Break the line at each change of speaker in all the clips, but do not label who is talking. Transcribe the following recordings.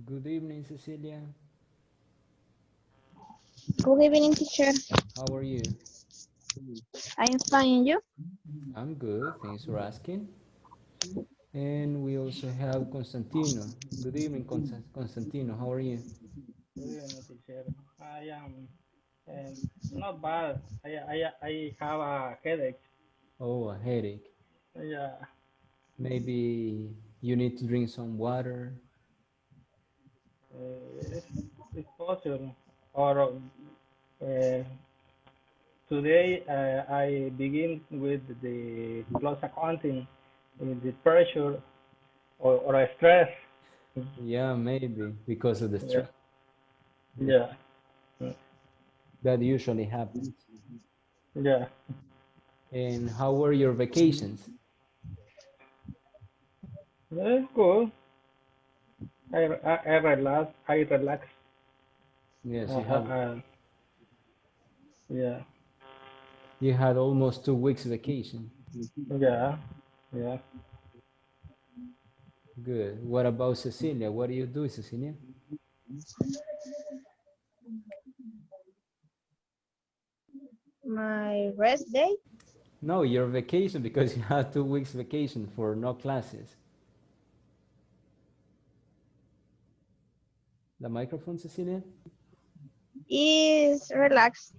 Good evening, Cecilia.
Good evening, teacher.
How are you?
I am fine, and you?
I'm good. Thanks for asking. And we also have Constantino. Good evening, Constantino. How are you?
Good evening, teacher. I am not bad. I have a headache.
Oh, a headache.
Yeah,
Maybe you need to drink some water.
it's possible. Or today I begin with the close accounting, with the pressure or a stress.
Yeah, maybe because of the
Yeah,
stress.
yeah,
That usually happens.
yeah.
And how were your vacations?
It's good. I relax. I relax.
Yes,
Uh, uh, uh, yeah,
you had almost 2 weeks vacation.
yeah, yeah.
Good. What about Cecilia? What do you do, Cecilia?
My rest day?
No, your vacation because you had 2 weeks vacation for no classes. The microphone, Cecilia?
Is relax.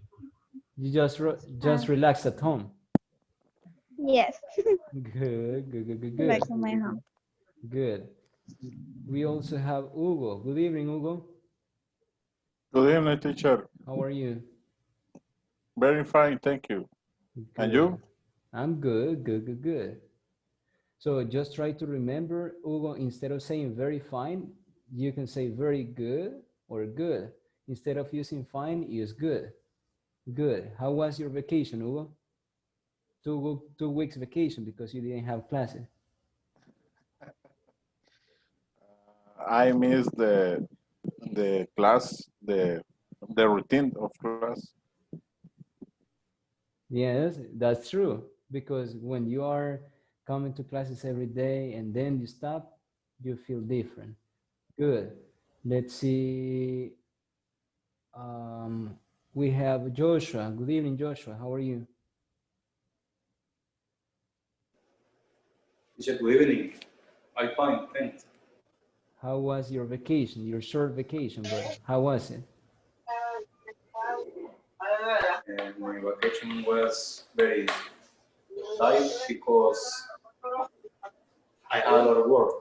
You
Uh,
just relax at home.
yes,
Good, good, good, good,
relax
good,
in my home.
good. We also have Hugo. Good evening, Hugo.
Good evening, teacher.
How are you?
Very fine, thank you. And
Good.
you?
I'm good, good, good, good. So just try to remember, Hugo, instead of saying very fine, you can say very good or good. Instead of using fine, use good. Good. How was your vacation, Hugo? 2 weeks vacation because you didn't have classes.
I miss the class, the routine of class.
Yes, that's true. Because when you are coming to classes every day and then you stop, you feel different. Good. Let's see. Um, we have Joshua. Good evening, Joshua. How are you?
Teacher, good evening. I'm fine, thanks.
How was your vacation, your short vacation, but how was it?
And my vacation was very tight because I had a lot of work.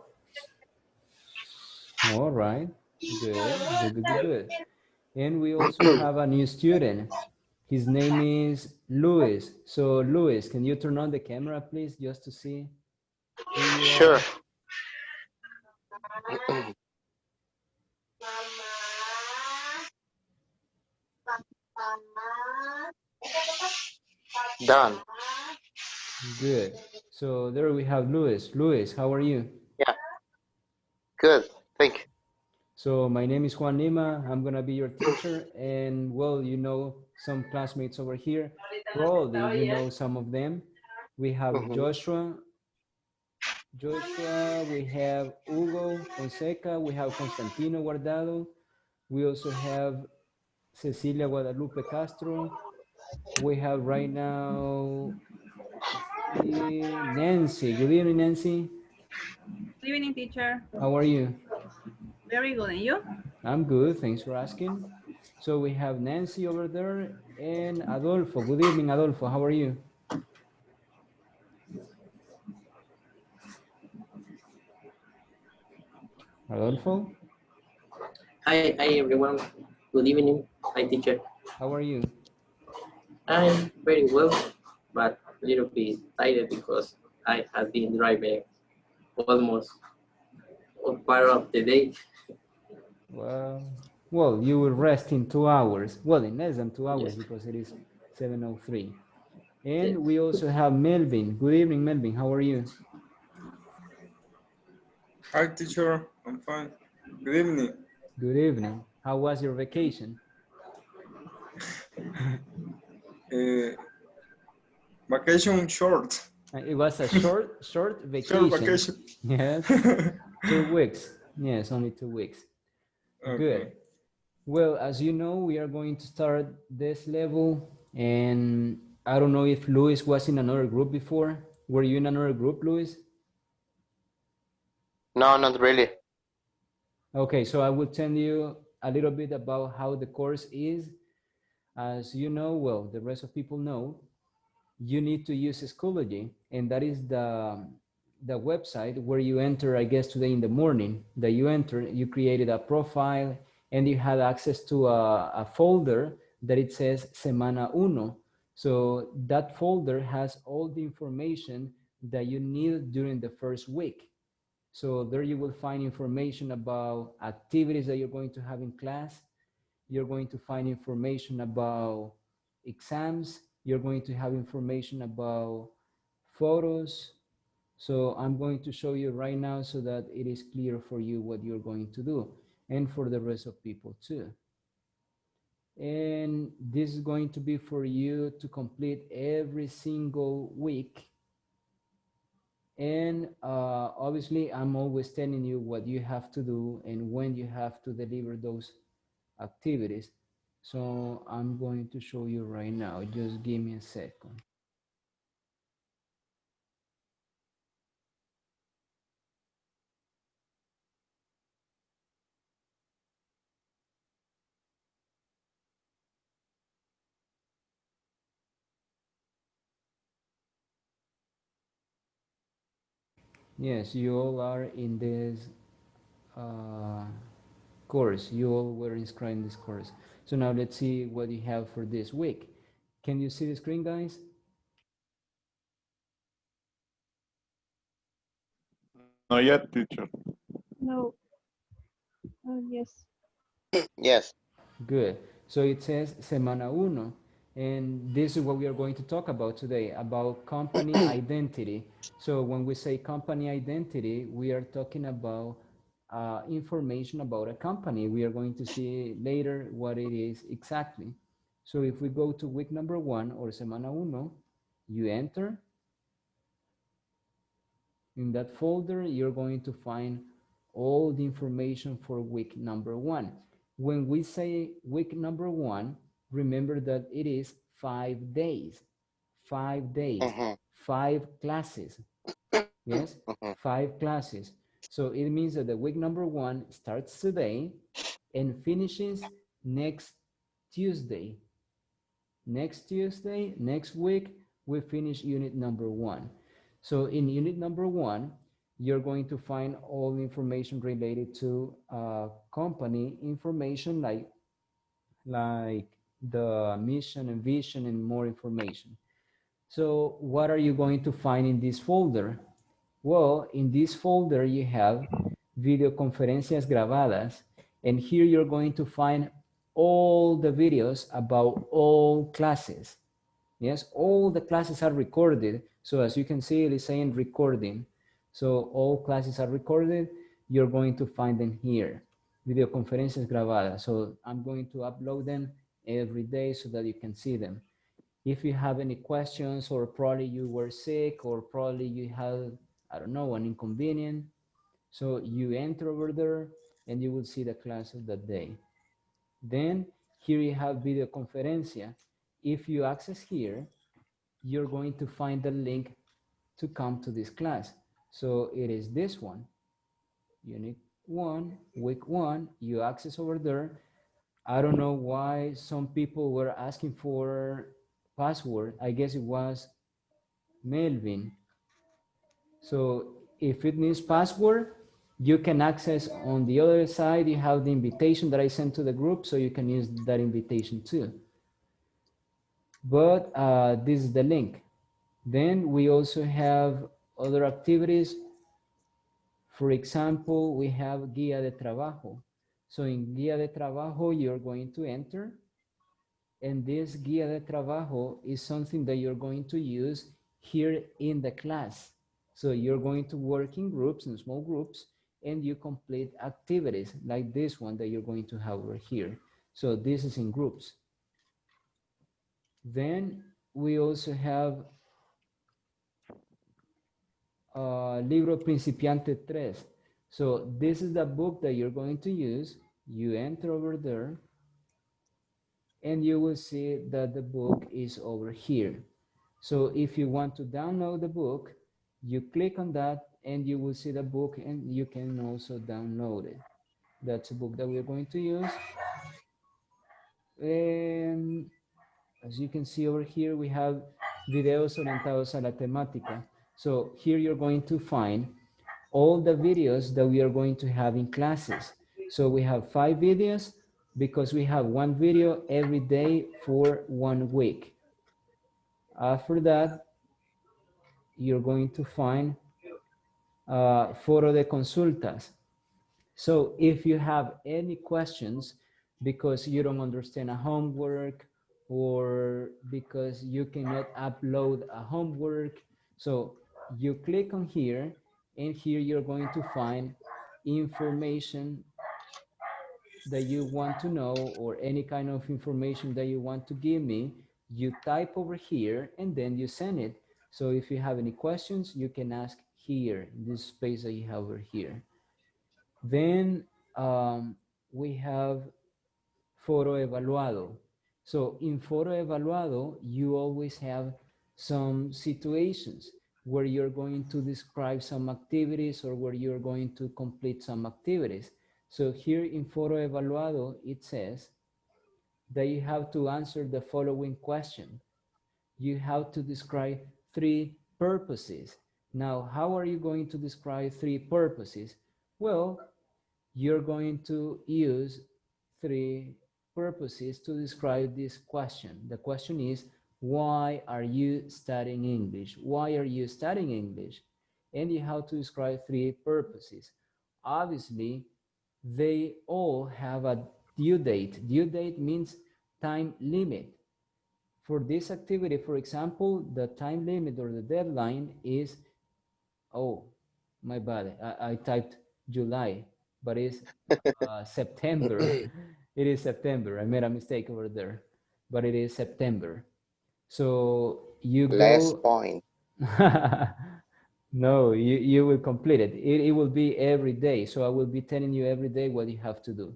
All right. Good, good, good, good, good. And we also have a new student. His name is Luis. So, Luis, can you turn on the camera, please, just to see who you
Sure.
are?
Done.
Good. So, there we have Luis. Luis, how are you?
Yeah. Good. Thank you.
So, my name is Juan Lima. I'm going to be your teacher. And, well, you know some classmates over here. Probably you know some of them. We have
Mhm.
Joshua, we have Hugo Fonseca, we have Constantino Guardado, we also have Cecilia Guadalupe Castro, we have right now Nancy. Good evening, Nancy.
Good evening, teacher.
How are you?
Very good. And you?
I'm good, thanks for asking. So we have Nancy over there and Adolfo. Good evening, Adolfo. How are you? Adolfo,
Hi everyone. Good evening. Hi teacher.
how are you?
I'm very well, but a little bit tired because I have been driving almost all part of the day.
Well, you will rest in 2 hours. Well, in less than 2 hours
Yes.
because it is 7:03.
Yes.
And we also have Melvin. Good evening, Melvin. How are you?
Hi, teacher. I'm fine. Good evening.
Good evening. How was your vacation?
Uh, Vacation short.
It was a short
Short
vacation.
vacation.
Yes, 2 weeks. Yes, only 2 weeks.
Okay.
Good. Well, as you know, we are going to start this level, and I don't know if Luis was in another group before. Were you in another group, Luis?
No, not really.
Okay, so I will tell you a little bit about how the course is. As you know, well, the rest of people know, you need to use Schoology, and that is the website where you enter, I guess today in the morning, that you enter, you created a profile, and you had access to a folder that it says Semana Uno. So that folder has all the information that you need during the first week. So there you will find information about activities that you're going to have in class. You're going to find information about exams. You're going to have information about photos. So I'm going to show you right now so that it is clear for you what you're going to do and for the rest of people too. And this is going to be for you to complete every single week. And obviously, I'm always telling you what you have to do and when you have to deliver those activities. So I'm going to show you right now. Just give me a second. Yes, you all are in this uh, course. You all were inscribed in this course. So now let's see what you have for this week. Can you see the screen, guys?
Not yet, teacher.
No. Oh, yes.
Yes.
Good. So it says Semana Uno, and this is what we are going to talk about today, about company identity. So when we say company identity, we are talking about information about a company. We are going to see later what it is exactly. So if we go to week number 1 or Semana Uno, you enter. In that folder, you're going to find all the information for week number 1. When we say week number 1, remember that it is 5 days, 5 days,
Mm-hmm.
5 classes. Yes,
Mm-hmm.
5 classes. So it means that the week number 1 starts today and finishes next Tuesday. Next Tuesday, next week, we finish unit number 1. So in unit number 1, you're going to find all the information related to company information like the mission and vision and more information. So what are you going to find in this folder? Well, in this folder you have videoconferencias grabadas, and here you're going to find all the videos about all classes. Yes, all the classes are recorded. So as you can see, it is saying recording. So all classes are recorded. You're going to find them here. Videoconferencias grabadas. So I'm going to upload them every day so that you can see them. If you have any questions, or probably you were sick, or probably you had, I don't know, an inconvenience, so you enter over there and you will see the class of that day. Then here you have videoconferencia. If you access here, you're going to find the link to come to this class. So it is this one, unit 1, week 1, you access over there. I don't know why some people were asking for password. I guess it was Melvin. So if it needs password, you can access on the other side. You have the invitation that I sent to the group, so you can use that invitation too. But this is the link. Then we also have other activities. For example, we have Guía de Trabajo. So in Guía de Trabajo, you're going to enter, and this Guía de Trabajo is something that you're going to use here in the class. So you're going to work in groups, in small groups, and you complete activities like this one that you're going to have over here. So this is in groups. Then we also have Libro Principiante 3. So this is the book that you're going to use You enter over there, and you will see that the book is over here. So if you want to download the book, you click on that and you will see the book, and you can also download it. That's a book that we're going to use. And as you can see over here, we have videos orientados a la temática. So here you're going to find all the videos that we are going to have in classes. So we have 5 videos because we have 1 video every day for 1 week. After that, you're going to find foro de consultas. So if you have any questions because you don't understand a homework, or because you cannot upload a homework, so you click on here, and here you're going to find information that you want to know, or any kind of information that you want to give me. You type over here and then you send it. So if you have any questions, you can ask here in this space that you have over here. Then we have foro evaluado. So in foro evaluado, you always have some situations where you're going to describe some activities, or where you're going to complete some activities. So here in foro evaluado, it says that you have to answer the following question. You have to describe 3 purposes. Now, how are you going to describe 3 purposes? Well, you're going to use 3 purposes to describe this question. The question is, why are you studying English? Why are you studying English? And you have to describe 3 purposes. Obviously, they all have a due date. Due date means time limit. For this activity, for example, the time limit or the deadline is, oh, my bad, I typed July, but it's September. It is September. I made a mistake over there, but it is September. So you
Last
go.
point.
No, you will complete it. It will be every day. So I will be telling you every day what you have to do.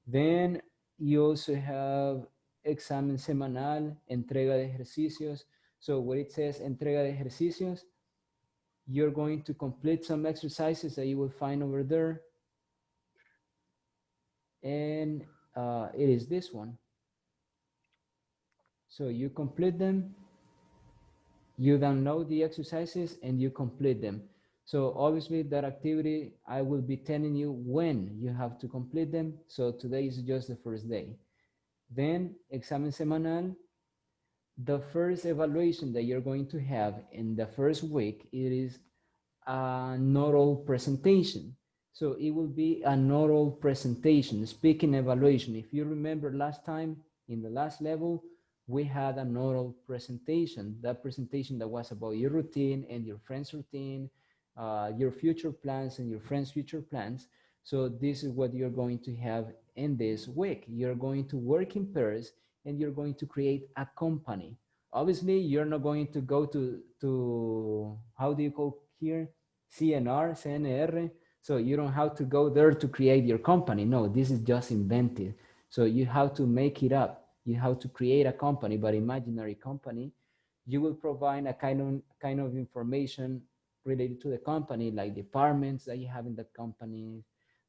Then you also have examen semanal, entrega de ejercicios. So where it says entrega de ejercicios, you're going to complete some exercises that you will find over there. And it is this one. So you complete them, you download the exercises, and you complete them. So obviously that activity, I will be telling you when you have to complete them. So today is just the first day. Then examen semanal, the first evaluation that you're going to have in the first week, it is an oral presentation. So it will be an oral presentation, speaking evaluation. If you remember last time, in the last level, we had an oral presentation. That presentation that was about your routine and your friend's routine, your future plans and your friend's future plans. So this is what you're going to have in this week. You're going to work in pairs, and you're going to create a company. Obviously, you're not going to go to how do you call here? CNR, CNR. So you don't have to go there to create your company. No, this is just invented. So you have to make it up. You have to create a company, but imaginary company. You will provide a kind of information related to the company, like departments that you have in that company,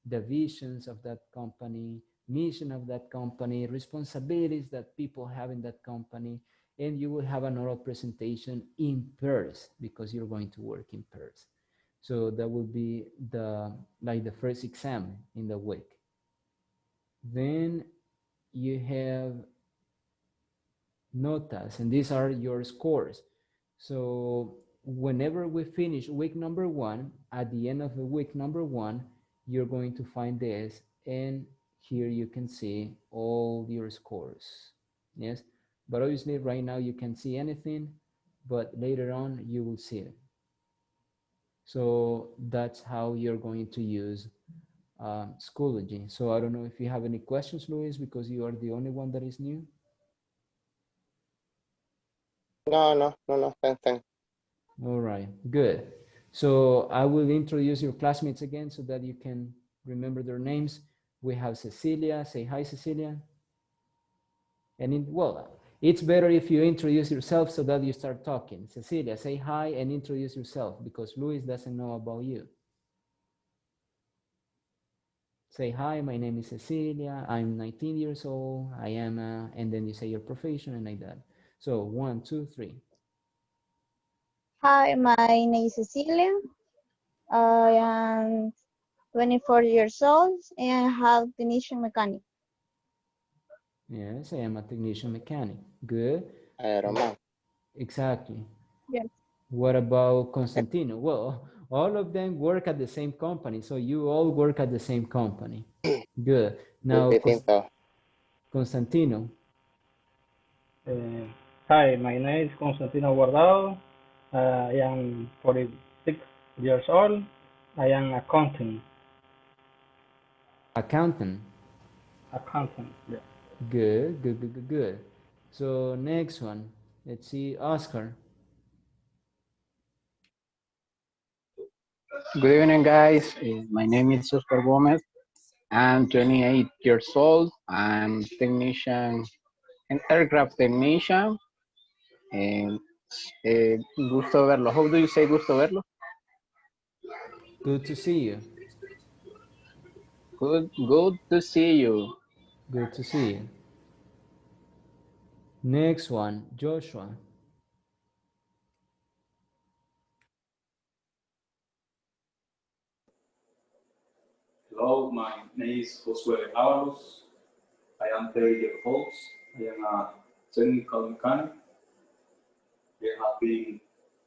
the visions of that company, mission of that company, responsibilities that people have in that company, and you will have an oral presentation in pairs because you're going to work in pairs. So that will be the first exam in the week. Then you have notas, and these are your scores. So whenever we finish week number 1, at the end of the week number 1, you're going to find this, and here you can see all your scores. Yes, but obviously right now you can't see anything, but later on you will see it. So that's how you're going to use Schoology. So I don't know if you have any questions, Luis, because you are the only one that is new.
No. Thanks.
All right, good. So I will introduce your classmates again so that you can remember their names. We have Cecilia. Say hi, Cecilia. And well, it's better if you introduce yourself so that you start talking. Cecilia, say hi and introduce yourself because Luis doesn't know about you. Say hi, my name is Cecilia. I'm 19 years old. I am, and then you say your profession and like that. So 1, 2, 3.
Hi, my name is Cecilia. I am 24 years old and I have technician mechanic.
Yes, I am a technician mechanic. Good.
Aeroman.
Exactly.
Yes.
What about Constantino? Well, all of them work at the same company, so you all work at the same company. Good. Now,
I think so.
Constantino.
Hi, my name is Constantino Guardado. I am 46 years old. I am accountant.
Accountant.
Accountant, yeah.
Good, good, good, good, good. So next one, let's see, Oscar.
Good evening, guys. My name is Oscar Gomez. I'm 28 years old. I'm technician, an aircraft technician. And gusto verlo. How do you say gusto verlo?
Good to see you.
Good to see you.
Good to see you. Next one, Joshua.
Hello, my name is Josué Avalos. I am 30 years old. I am a technical mechanic. I have been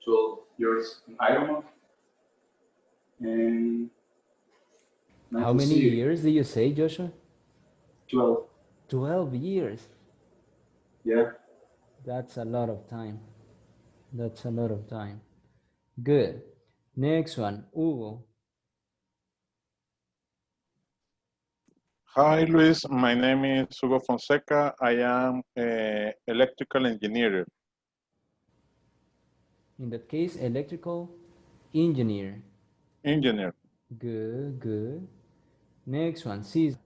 12 years in Ironman. And nice
How
to
many
see you.
years did you say, Joshua?
12.
12 years.
Yeah.
That's a lot of time. That's a lot of time. Good. Next one, Hugo.
Hi, Luis. My name is Hugo Fonseca. I am an electrical engineer.
In that case, electrical engineer.
Engineer.
Good, good. Next one, Caesar.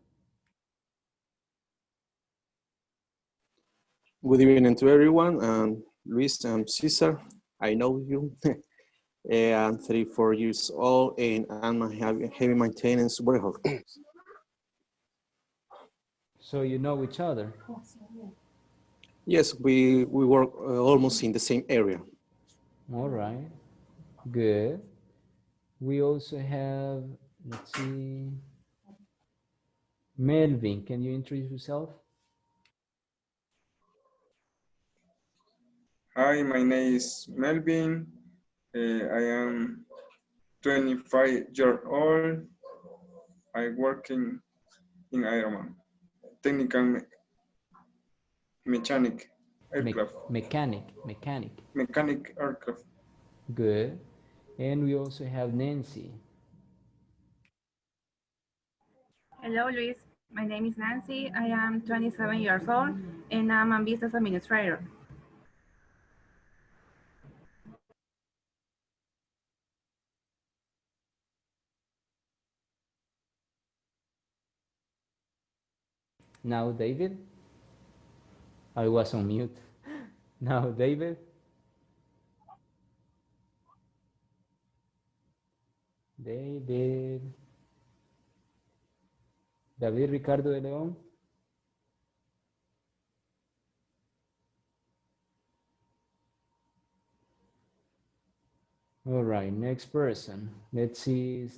Good evening to everyone. Luis, I'm Cesar. I know you. I'm 34 years old and I'm a heavy maintenance warehouse.
So you know each other.
Yes, we work almost in the same area.
All right. Good. We also have, let's see, Melvin. Can you introduce yourself?
Hi, my name is Melvin. I am 25 years old. I work in Ironman, technical mechanic aircraft,
Mechanic.
aircraft.
Good. And we also have Nancy.
Hello, Luis. My name is Nancy. I am 27 years old and I'm a business administrator.
Now, David. I was on mute. Now, David. David. David Ricardo de León. All right, next person. Let's see.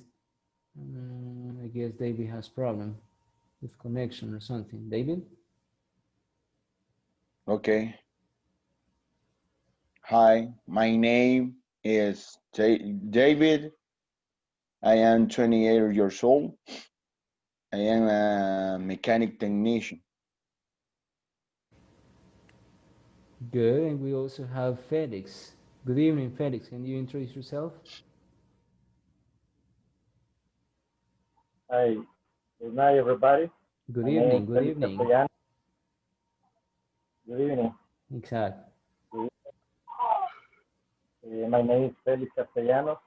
I guess David has problem with connection or something. David?
Okay. Hi, my name is David. I am 28 years old. I am a mechanic technician.
Good, and we also have Felix. Good evening, Felix. Can you introduce yourself?
Hi, good night, everybody.
Good
My name is
evening, good
Felix
evening.
Castellanos. Good evening.
Exactly.
My name is Felix Castellanos.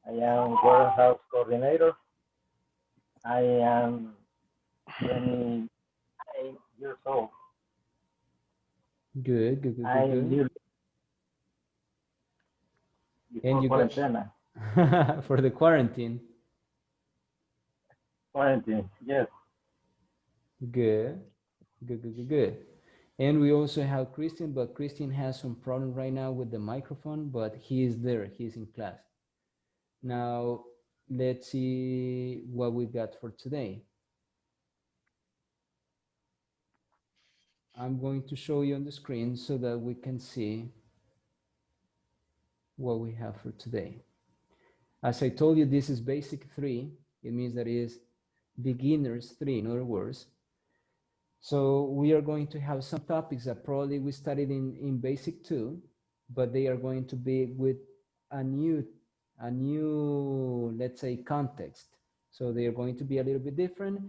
I am warehouse coordinator. I am 28 years old.
Good, good, good,
I
good,
am
good.
new
And
before
you got
quarantena.
for the quarantine.
Quarantine, yes.
Good, good, good, good, good. And we also have Christian, but Christian has some problem right now with the microphone, but he is there, he's in class. Now, let's see what we got for today. I'm going to show you on the screen so that we can see what we have for today. As I told you, this is basic 3. It means that it is beginners 3, in other words. So we are going to have some topics that probably we studied in basic 2, but they are going to be with a new, let's say, context. So they are going to be a little bit different.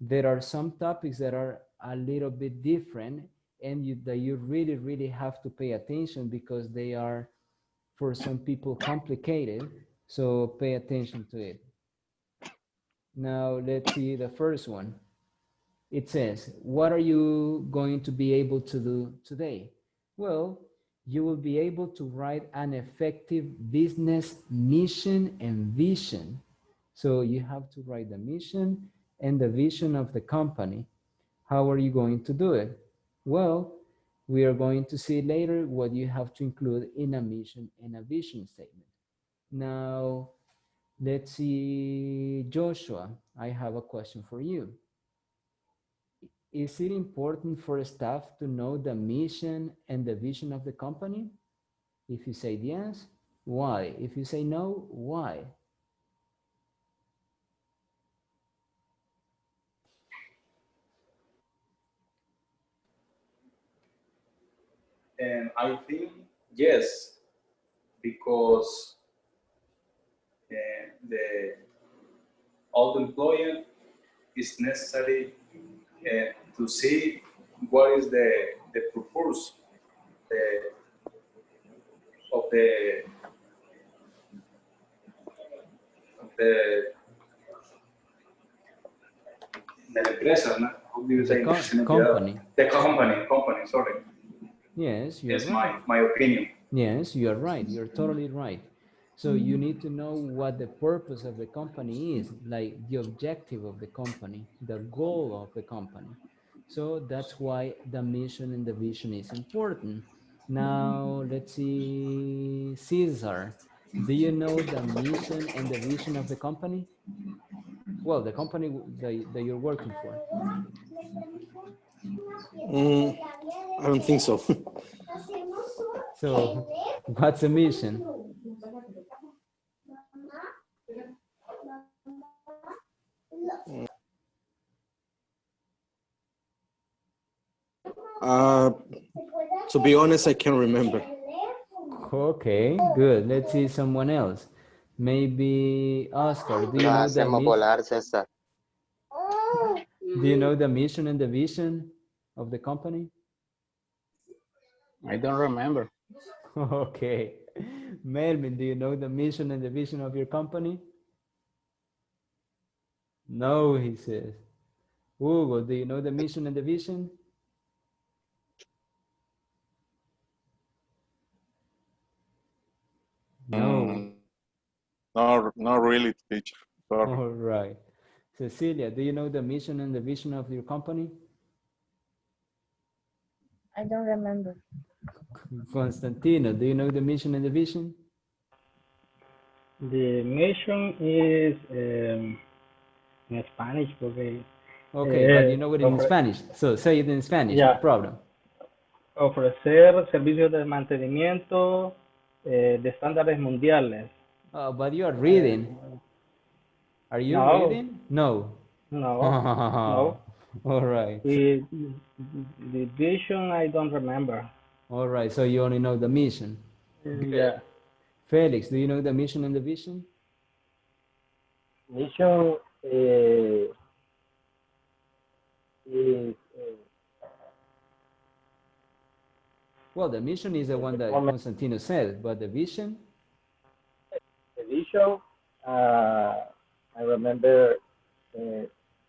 There are some topics that are a little bit different and that you really, really have to pay attention because they are, for some people, complicated. So pay attention to it. Now let's see the first one. It says, what are you going to be able to do today? Well, you will be able to write an effective business mission and vision. So you have to write the mission and the vision of the company. How are you going to do it? Well, we are going to see later what you have to include in a mission and a vision statement. Now, let's see, Joshua, I have a question for you. Is it important for staff to know the mission and the vision of the company? If you say yes, why? If you say no, why?
And I think yes, because the old employer is necessary to see what is the purpose of the la empresa, ¿no? How do you say
company.
The company, sorry.
Yes, you're
That's
right.
my opinion.
Yes, you're right. You're totally right. So you need to know what the purpose of the company is, like the objective of the company, the goal of the company. So that's why the mission and the vision is important. Now, let's see, Caesar, do you know the mission and the vision of the company? Well, the company that you're working for.
I don't think so.
So, what's the mission?
To be honest, I can't remember.
Okay, good. Let's see someone else. Maybe Oscar. Do you know the
hacemos
mission?
volar, César.
Do you know the mission and the vision of the company?
I don't remember.
Okay. Melvin, do you know the mission and the vision of your company? No, he says. Hugo, do you know the mission and the vision? No.
No, not really, teacher. Sorry.
All right. Cecilia, do you know the mission and the vision of your company?
I don't remember.
Constantino, do you know the mission and the vision?
The mission is in Spanish, porque
Okay, but you know it in Spanish. So say it in Spanish, no problem.
Ofrecer servicios de mantenimiento de estándares mundiales.
But you are reading. Are you reading? No.
No. No.
All right.
The vision, I don't remember.
All right, so you only know the mission.
Yeah.
Felix, do you know the mission and the vision?
Mission is
well, the mission is the one that Constantino said, but the vision?
The vision, I remember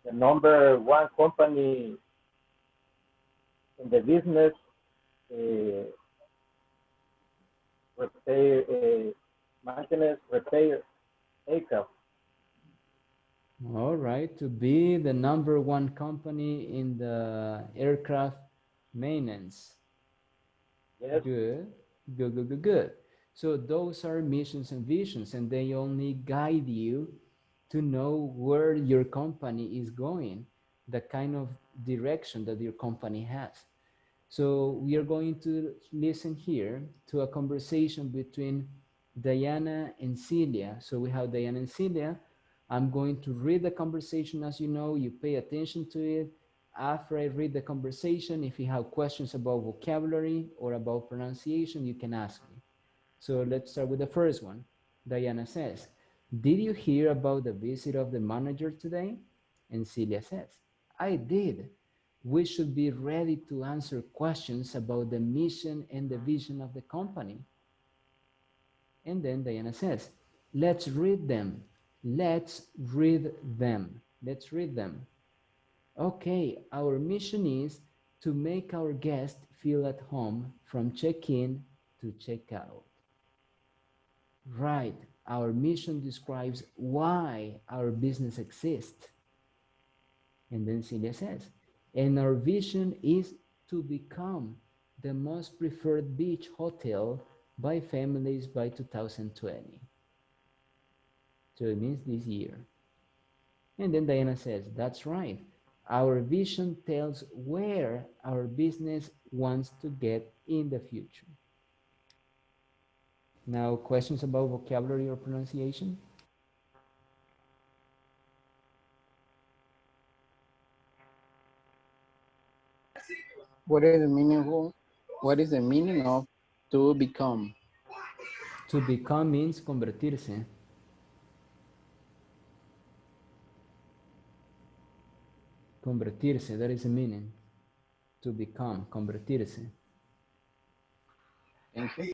the number one company in the business, repair, maintenance, repair aircraft.
All right, to be the number one company in the aircraft maintenance.
Yes.
Good, good, good, good, good. So those are missions and visions, and they only guide you to know where your company is going, the kind of direction that your company has. So we are going to listen here to a conversation between Diana and Celia. So we have Diana and Celia. I'm going to read the conversation. As you know, you pay attention to it. After I read the conversation, if you have questions about vocabulary or about pronunciation, you can ask me. So let's start with the first one. Diana says, did you hear about the visit of the manager today? And Celia says, I did. We should be ready to answer questions about the mission and the vision of the company. And then Diana says, let's read them. Let's read them. Let's read them. Okay, our mission is to make our guests feel at home from check-in to check-out. Right, our mission describes why our business exists. And then Celia says, and our vision is to become the most preferred beach hotel by families by 2020. So it means this year. And then Diana says, that's right. Our vision tells where our business wants to get in the future. Now, questions about vocabulary or pronunciation?
What is the meaning of to become?
To become means convertirse. Convertirse, that is the meaning. To become, convertirse.
Thank you.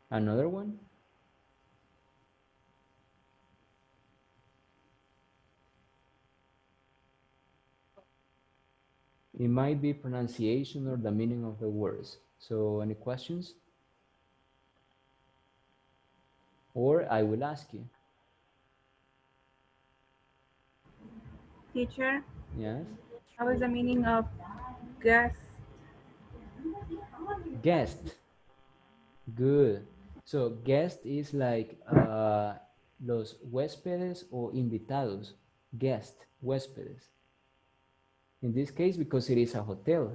Another one? It might be pronunciation or the meaning of the words. So any questions? Or I will ask you.
Teacher,
Yes?
how is the meaning of guest?
Guest. Good. So guest is like los huéspedes o invitados. Guest, huéspedes. In this case, because it is a hotel.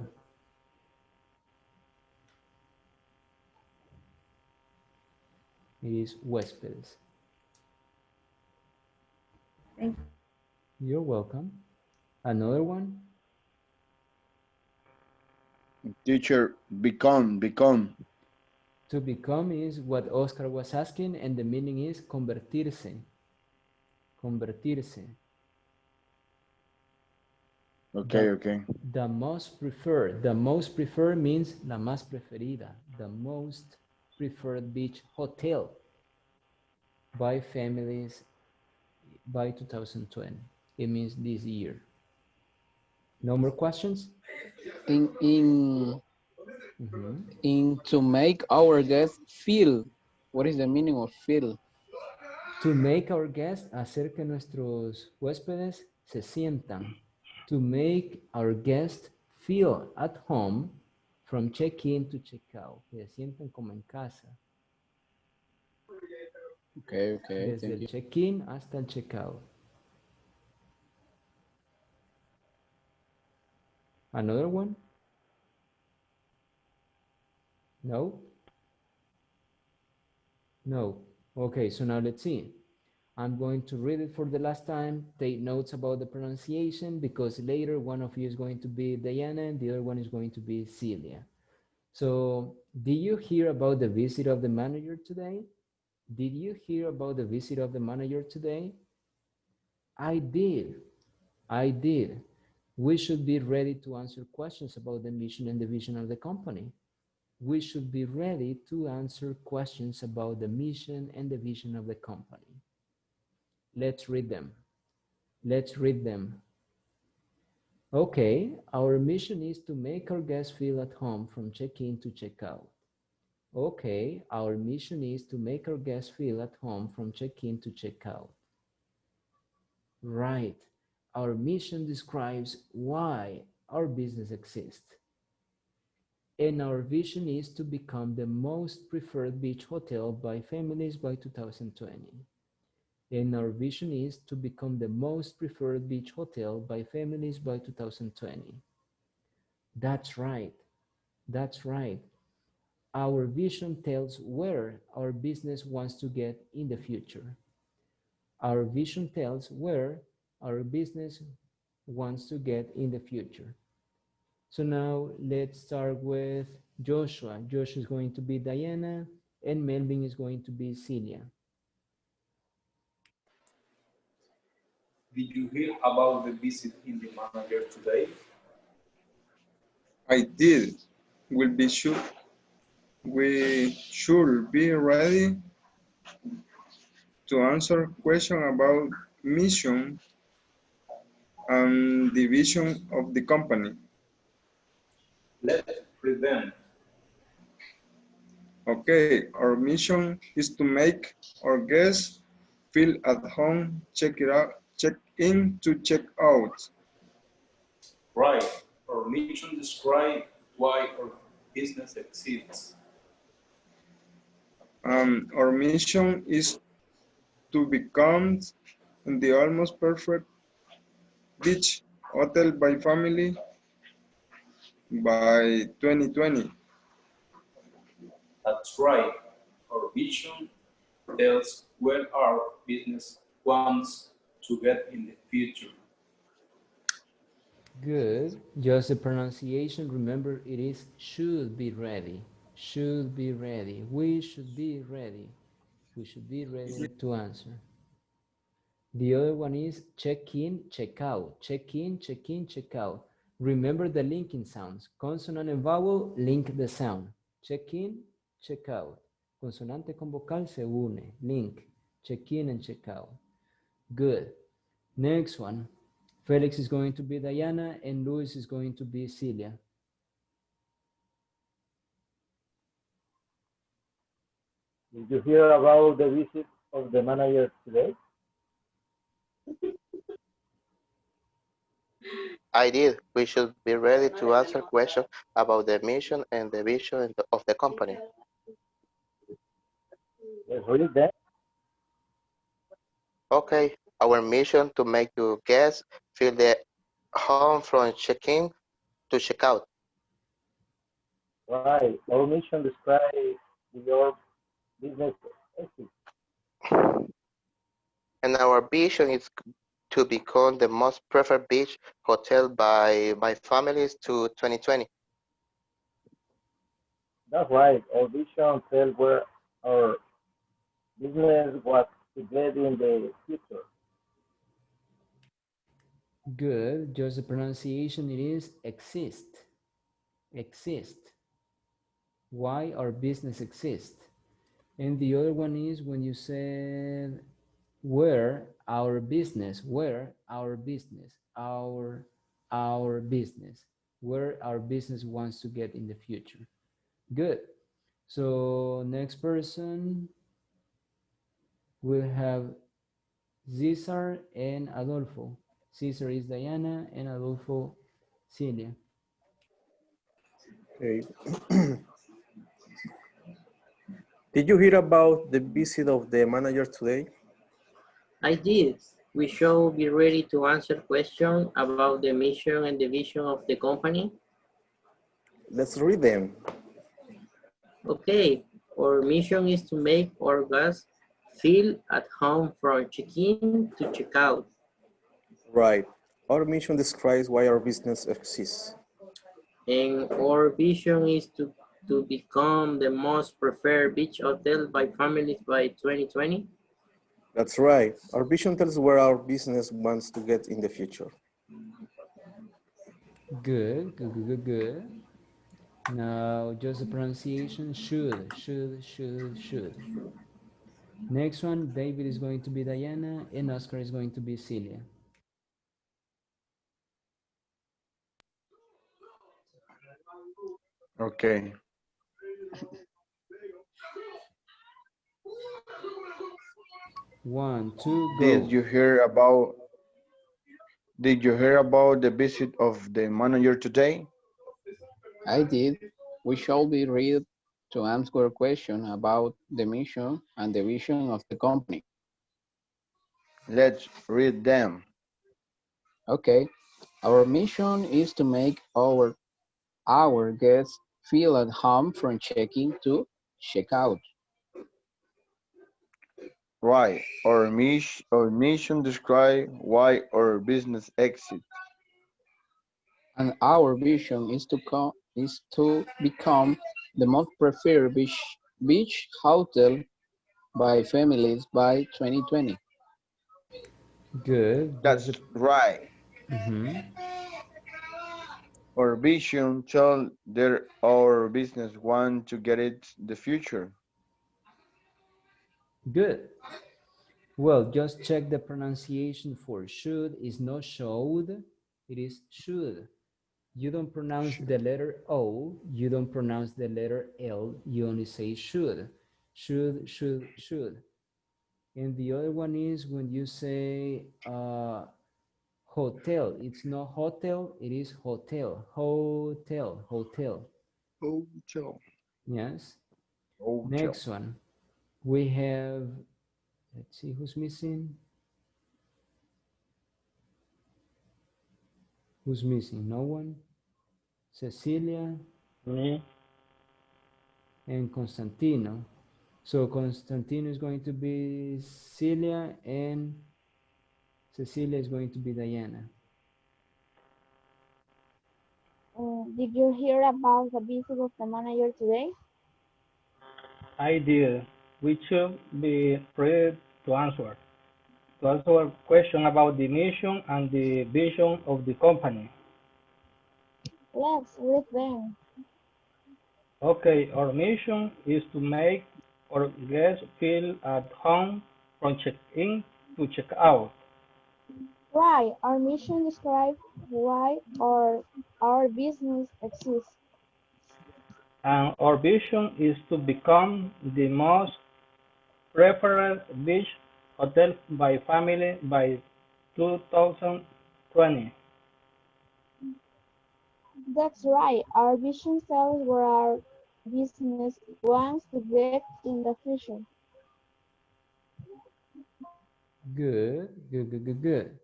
It is huéspedes.
Thank you.
You're welcome. Another one?
Teacher, become.
To become is what Oscar was asking, and the meaning is convertirse. Convertirse.
Okay.
The most preferred. The most preferred means la más preferida. The most preferred beach hotel by families by 2020. It means this year. No more questions?
In to make our guests feel. What is the meaning of feel?
To make our guests, hacer que nuestros huéspedes se sientan. To make our guests feel at home from check-in to check-out. Que se sientan como en casa.
Okay.
Desde el check-in hasta el check-out. Another one? No? No. Okay, so now let's see. I'm going to read it for the last time. Take notes about the pronunciation because later one of you is going to be Diana and the other one is going to be Celia. So, did you hear about the visit of the manager today? Did you hear about the visit of the manager today? I did. We should be ready to answer questions about the mission and the vision of the company. We should be ready to answer questions about the mission and the vision of the company. Let's read them. Let's read them. Okay, our mission is to make our guests feel at home from check-in to check-out. Okay, our mission is to make our guests feel at home from check-in to check-out. Right, our mission describes why our business exists. And our vision is to become the most preferred beach hotel by families by 2020. And our vision is to become the most preferred beach hotel by families by 2020. That's right. That's right. Our vision tells where our business wants to get in the future. Our vision tells where our business wants to get in the future. So now let's start with Joshua. Joshua is going to be Diana and Melvin is going to be Celia.
Did you hear about the visit in the manager today?
I did. We should be ready to answer questions about mission and the vision of the company.
Let's read them.
Okay, our mission is to make our guests feel at home, check in to check out.
Right. Our mission describes why our business exists.
Our mission is to become the almost perfect beach hotel by family by 2020.
That's right. Our vision tells where our business wants to get in the future.
Good. Just the pronunciation, remember it is should be ready. Should be ready. We should be ready. We should be ready to answer. The other one is check in, check out. Check in, check in, check out. Remember the linking sounds. Consonant and vowel, link the sound. Check in, check out. Consonante con vocal se une. Link. Check in and check out. Good. Next one. Felix is going to be Diana and Luis is going to be Celia.
Did you hear about the visit of the manager today?
I did. We should be ready to answer questions about the mission and the vision of the company.
Let's read them.
Okay, our mission to make your guests feel the home from check-in to check-out.
Right. Our mission describes your business ethics.
And our vision is to become the most preferred beach hotel by families to 2020.
That's right. Our vision tells where our business was to get in the future.
Good. Just the pronunciation, it is exist. Exist. Why our business exists. And the other one is when you said where our business, where our business, our business, where our business wants to get in the future. Good. So next person will have Cesar and Adolfo. Cesar is Diana and Adolfo Celia.
Okay. Did you hear about the visit of the manager today?
I did. We shall be ready to answer questions about the mission and the vision of the company.
Let's read them.
Okay, our mission is to make our guests feel at home from check-in to check-out.
Right. Our mission describes why our business exists.
And our vision is to become the most preferred beach hotel by families by 2020.
That's right. Our vision tells where our business wants to get in the future.
Good, good, good, good, good. Now, just the pronunciation, should. Next one, David is going to be Diana and Oscar is going to be Celia.
Okay.
One, two,
Did
go.
you hear about Did you hear about the visit of the manager today?
I did. We shall be ready to answer a question about the mission and the vision of the company.
Let's read them.
Okay. Our mission is to make our guests feel at home from check-in to check-out.
Right. Our mission describe why our business exit.
And our vision is to become the most preferred beach hotel by families by 2020.
Good. Just
That's right.
mhm.
Our vision told that our business want to get it the future.
Good. Well, just check the pronunciation for should. Is not showed, it is should. You don't pronounce the letter O, you don't pronounce the letter L, you only say should. Should, should, should. And the other one is when you say hotel, it's not hotel, it is hotel. Hotel, hotel.
Hotel.
Yes.
Hotel.
Next one. We have, let's see who's missing. Who's missing? No one? Cecilia
Me.
and Constantino. So Constantino is going to be Celia and Cecilia is going to be Diana.
Did you hear about the visit of the manager today?
I did. We should be ready to answer. To answer a question about the mission and the vision of the company.
Let's read them.
Okay, our mission is to make our guests feel at home from check-in to check-out.
Right, our mission describes why our business exists.
And our vision is to become the most preferred beach hotel by family by 2020.
That's right, our vision tells where our business wants to get in the future.
Good, good, good, good, good.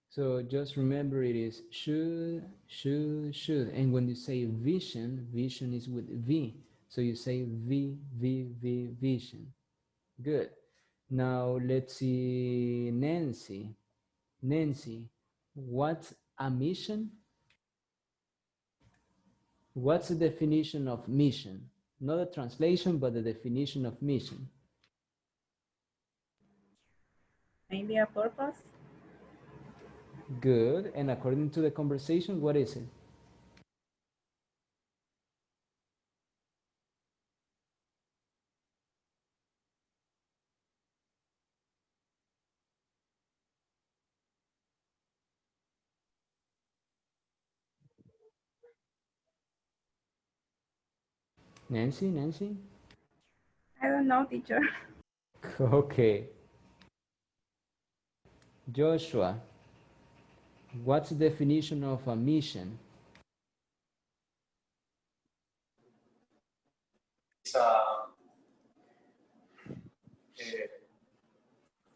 So just remember it is should, should, should. And when you say vision, vision is with V. So you say vision. Good. Now let's see Nancy. Nancy, what's a mission? What's the definition of mission? Not a translation, but the definition of mission.
Maybe a purpose.
Good. And according to the conversation, what is it? Nancy, Nancy?
I don't know, teacher.
Okay. Joshua, what's the definition of a mission?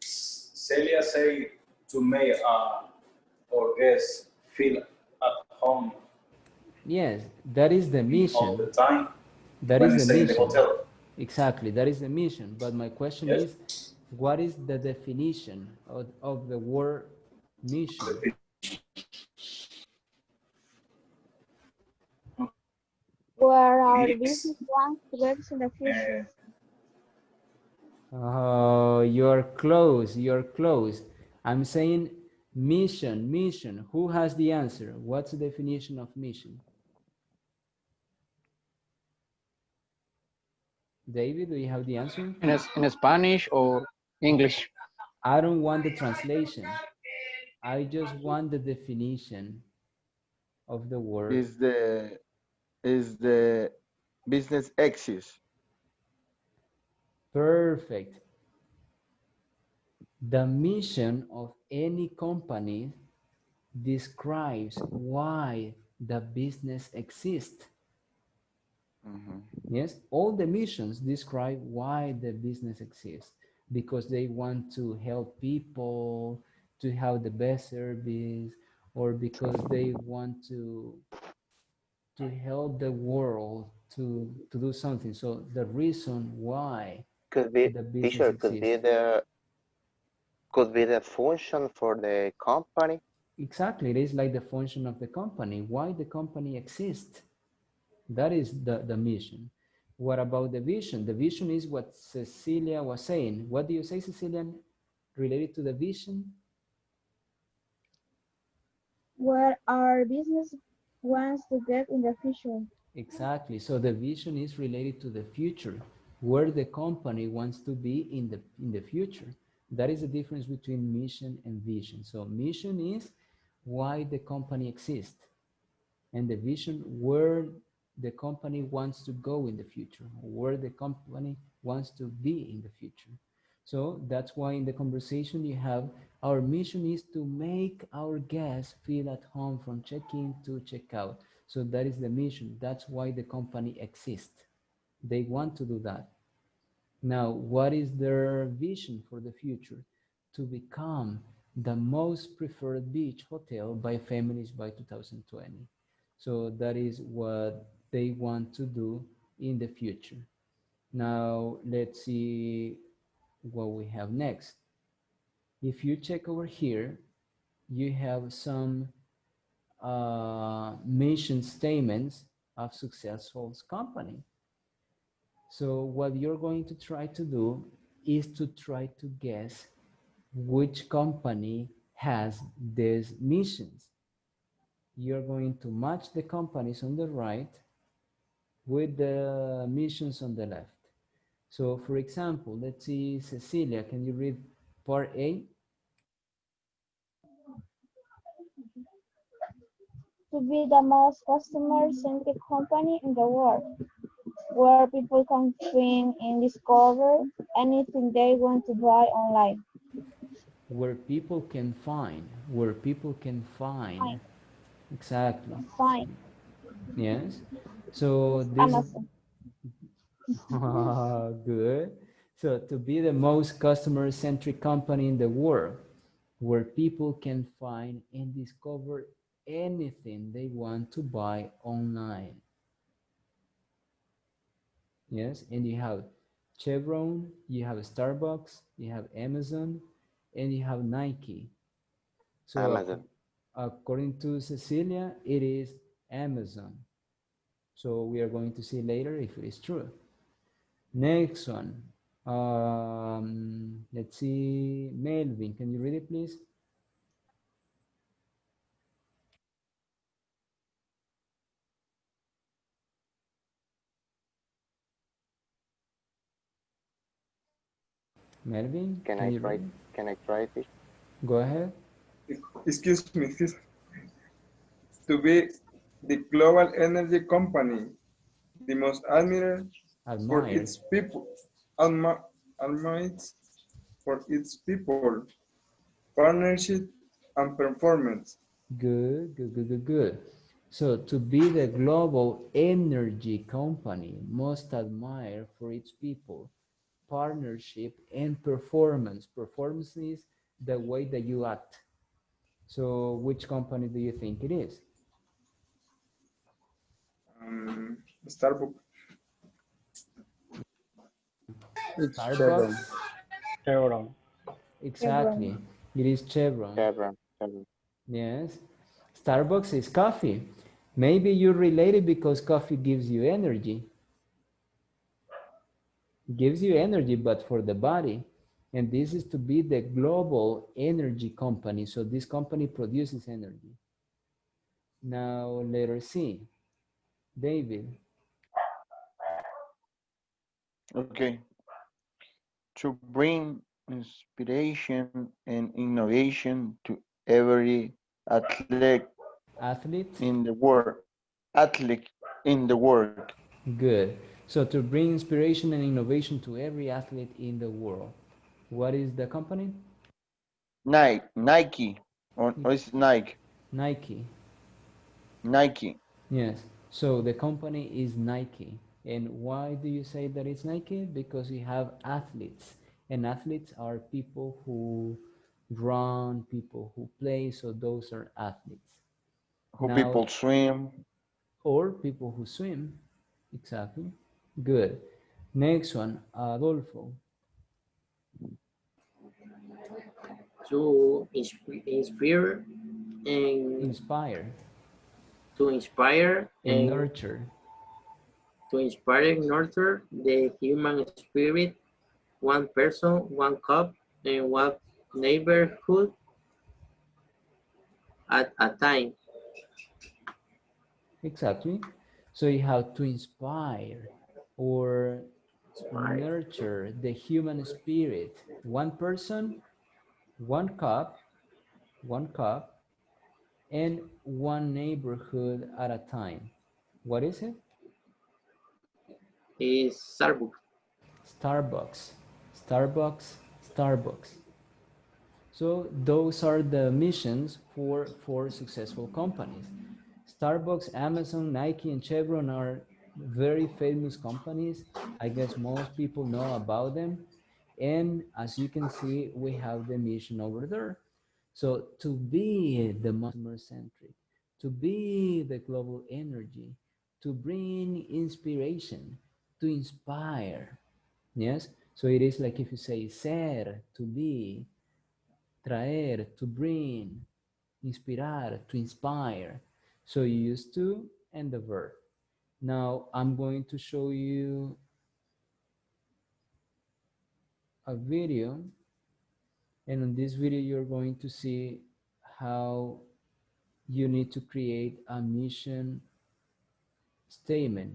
It's Celia say to make our guests feel at home
Yes, that is the
all
mission.
the time
That
when
is
they
the
stay in the
mission.
hotel.
Exactly, that is the mission. But my question
Yes.
is, what is the definition of the word mission?
Where our
Yes.
business wants to get in the future.
Oh, you're close, you're close. I'm saying mission, mission. Who has the answer? What's the definition of mission? David, do you have the answer?
In Spanish or English?
I don't want the translation. I just want the definition of the word.
Is the is the business exist.
Perfect. The mission of any company describes why the business exists. Yes, all the missions describe why the business exists, because they want to help people to have the best service, or because they want to help the world to do something. So the reason why
Could be,
the business
teacher,
exists.
could be the function for the company.
Exactly, it is like the function of the company, why the company exists. That is the mission. What about the vision? The vision is what Cecilia was saying. What do you say, Cecilia, related to the vision?
Where our business wants to get in the future.
Exactly. So the vision is related to the future, where the company wants to be in the future. That is the difference between mission and vision. So mission is why the company exists, and the vision where the company wants to go in the future, where the company wants to be in the future. So that's why in the conversation you have, our mission is to make our guests feel at home from check-in to check-out. So that is the mission. That's why the company exists. They want to do that. Now, what is their vision for the future? To become the most preferred beach hotel by families by 2020. So that is what they want to do in the future. Now, let's see what we have next. If you check over here, you have some mission statements of successful company. So what you're going to try to do is to try to guess which company has these missions. You're going to match the companies on the right with the missions on the left. So for example, let's see, Cecilia, can you read part A?
To be the most customer-centric company in the world, where people can find and discover anything they want to buy online.
Where people can find, exactly,
Find
yes. So this is
Amazon.
good. So to be the most customer-centric company in the world, where people can find and discover anything they want to buy online. Yes, and you have Chevron, you have Starbucks, you have Amazon, and you have Nike. So
Amazon.
according to Cecilia, it is Amazon. So we are going to see later if it is true. Next one. Let's see, Melvin, can you read it, please? Melvin,
Can
can
I
you
try?
read it?
Can I try this?
Go ahead.
Excuse me. To be the global energy company, the most admired for
Admired.
its people, admired for its people, partnership, and performance.
Good, good, good, good, good. So to be the global energy company most admired for its people, partnership, and performance. Performance is the way that you act. So which company do you think it is?
Starbucks.
It's Chevron.
Starbucks?
Chevron.
Chevron.
Exactly. It is Chevron.
Chevron.
Yes. Starbucks is coffee. Maybe you relate it because coffee gives you energy. Gives you energy, but for the body. And this is to be the global energy company. So this company produces energy. Now, letter C. David.
Okay. To bring inspiration and innovation to every athlete
Athlete.
in the world. Athlete in the work.
Good. So to bring inspiration and innovation to every athlete in the world. What is the company?
Nike, or is it Nike?
Nike.
Nike.
Yes. So the company is Nike. And why do you say that it's Nike? Because you have athletes. And athletes are people who run, people who play. So those are athletes.
Who
Now,
people swim.
or people who swim. Exactly. Good. Next one, Adolfo.
To inspire and
Inspire
to inspire
and
and
nurture.
to inspire and nurture the human spirit, one person, one cup, and one neighborhood at a time.
Exactly. So you have to inspire or
Inspire.
nurture the human spirit. One person, one cup, and one neighborhood at a time. What is it?
Is Starbucks.
Starbucks. Starbucks. Starbucks. So those are the missions for successful companies. Starbucks, Amazon, Nike, and Chevron are very famous companies. I guess most people know about them. And as you can see, we have the mission over there. So to be the customer centric, to be the global energy, to bring inspiration, to inspire. Yes? So it is like if you say ser, to be, traer, to bring, inspirar, to inspire. So you use to and the verb. Now I'm going to show you a video, and in this video you're going to see how you need to create a mission statement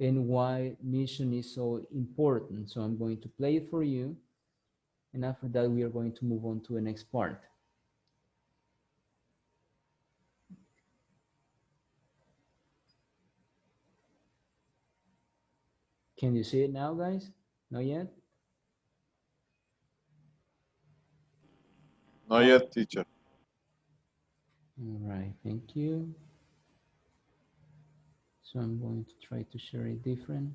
and why mission is so important. So I'm going to play it for you, and after that we are going to move on to the next part. Can you see it now, guys? Not yet?
Not yet, teacher.
All right, thank you. So I'm going to try to share it different.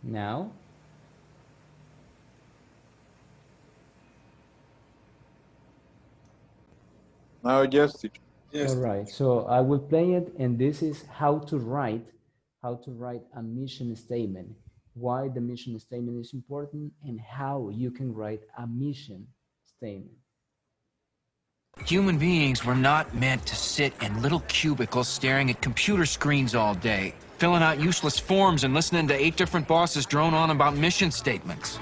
Now,
Now, yes, teacher.
all
Yes.
right, so I will play it, and this is how to write a mission statement, why the mission statement is important, and how you can write a mission statement.
Human beings were not meant to sit in little cubicles staring at computer screens all day, filling out useless forms and listening to 8 different bosses drone on about mission statements.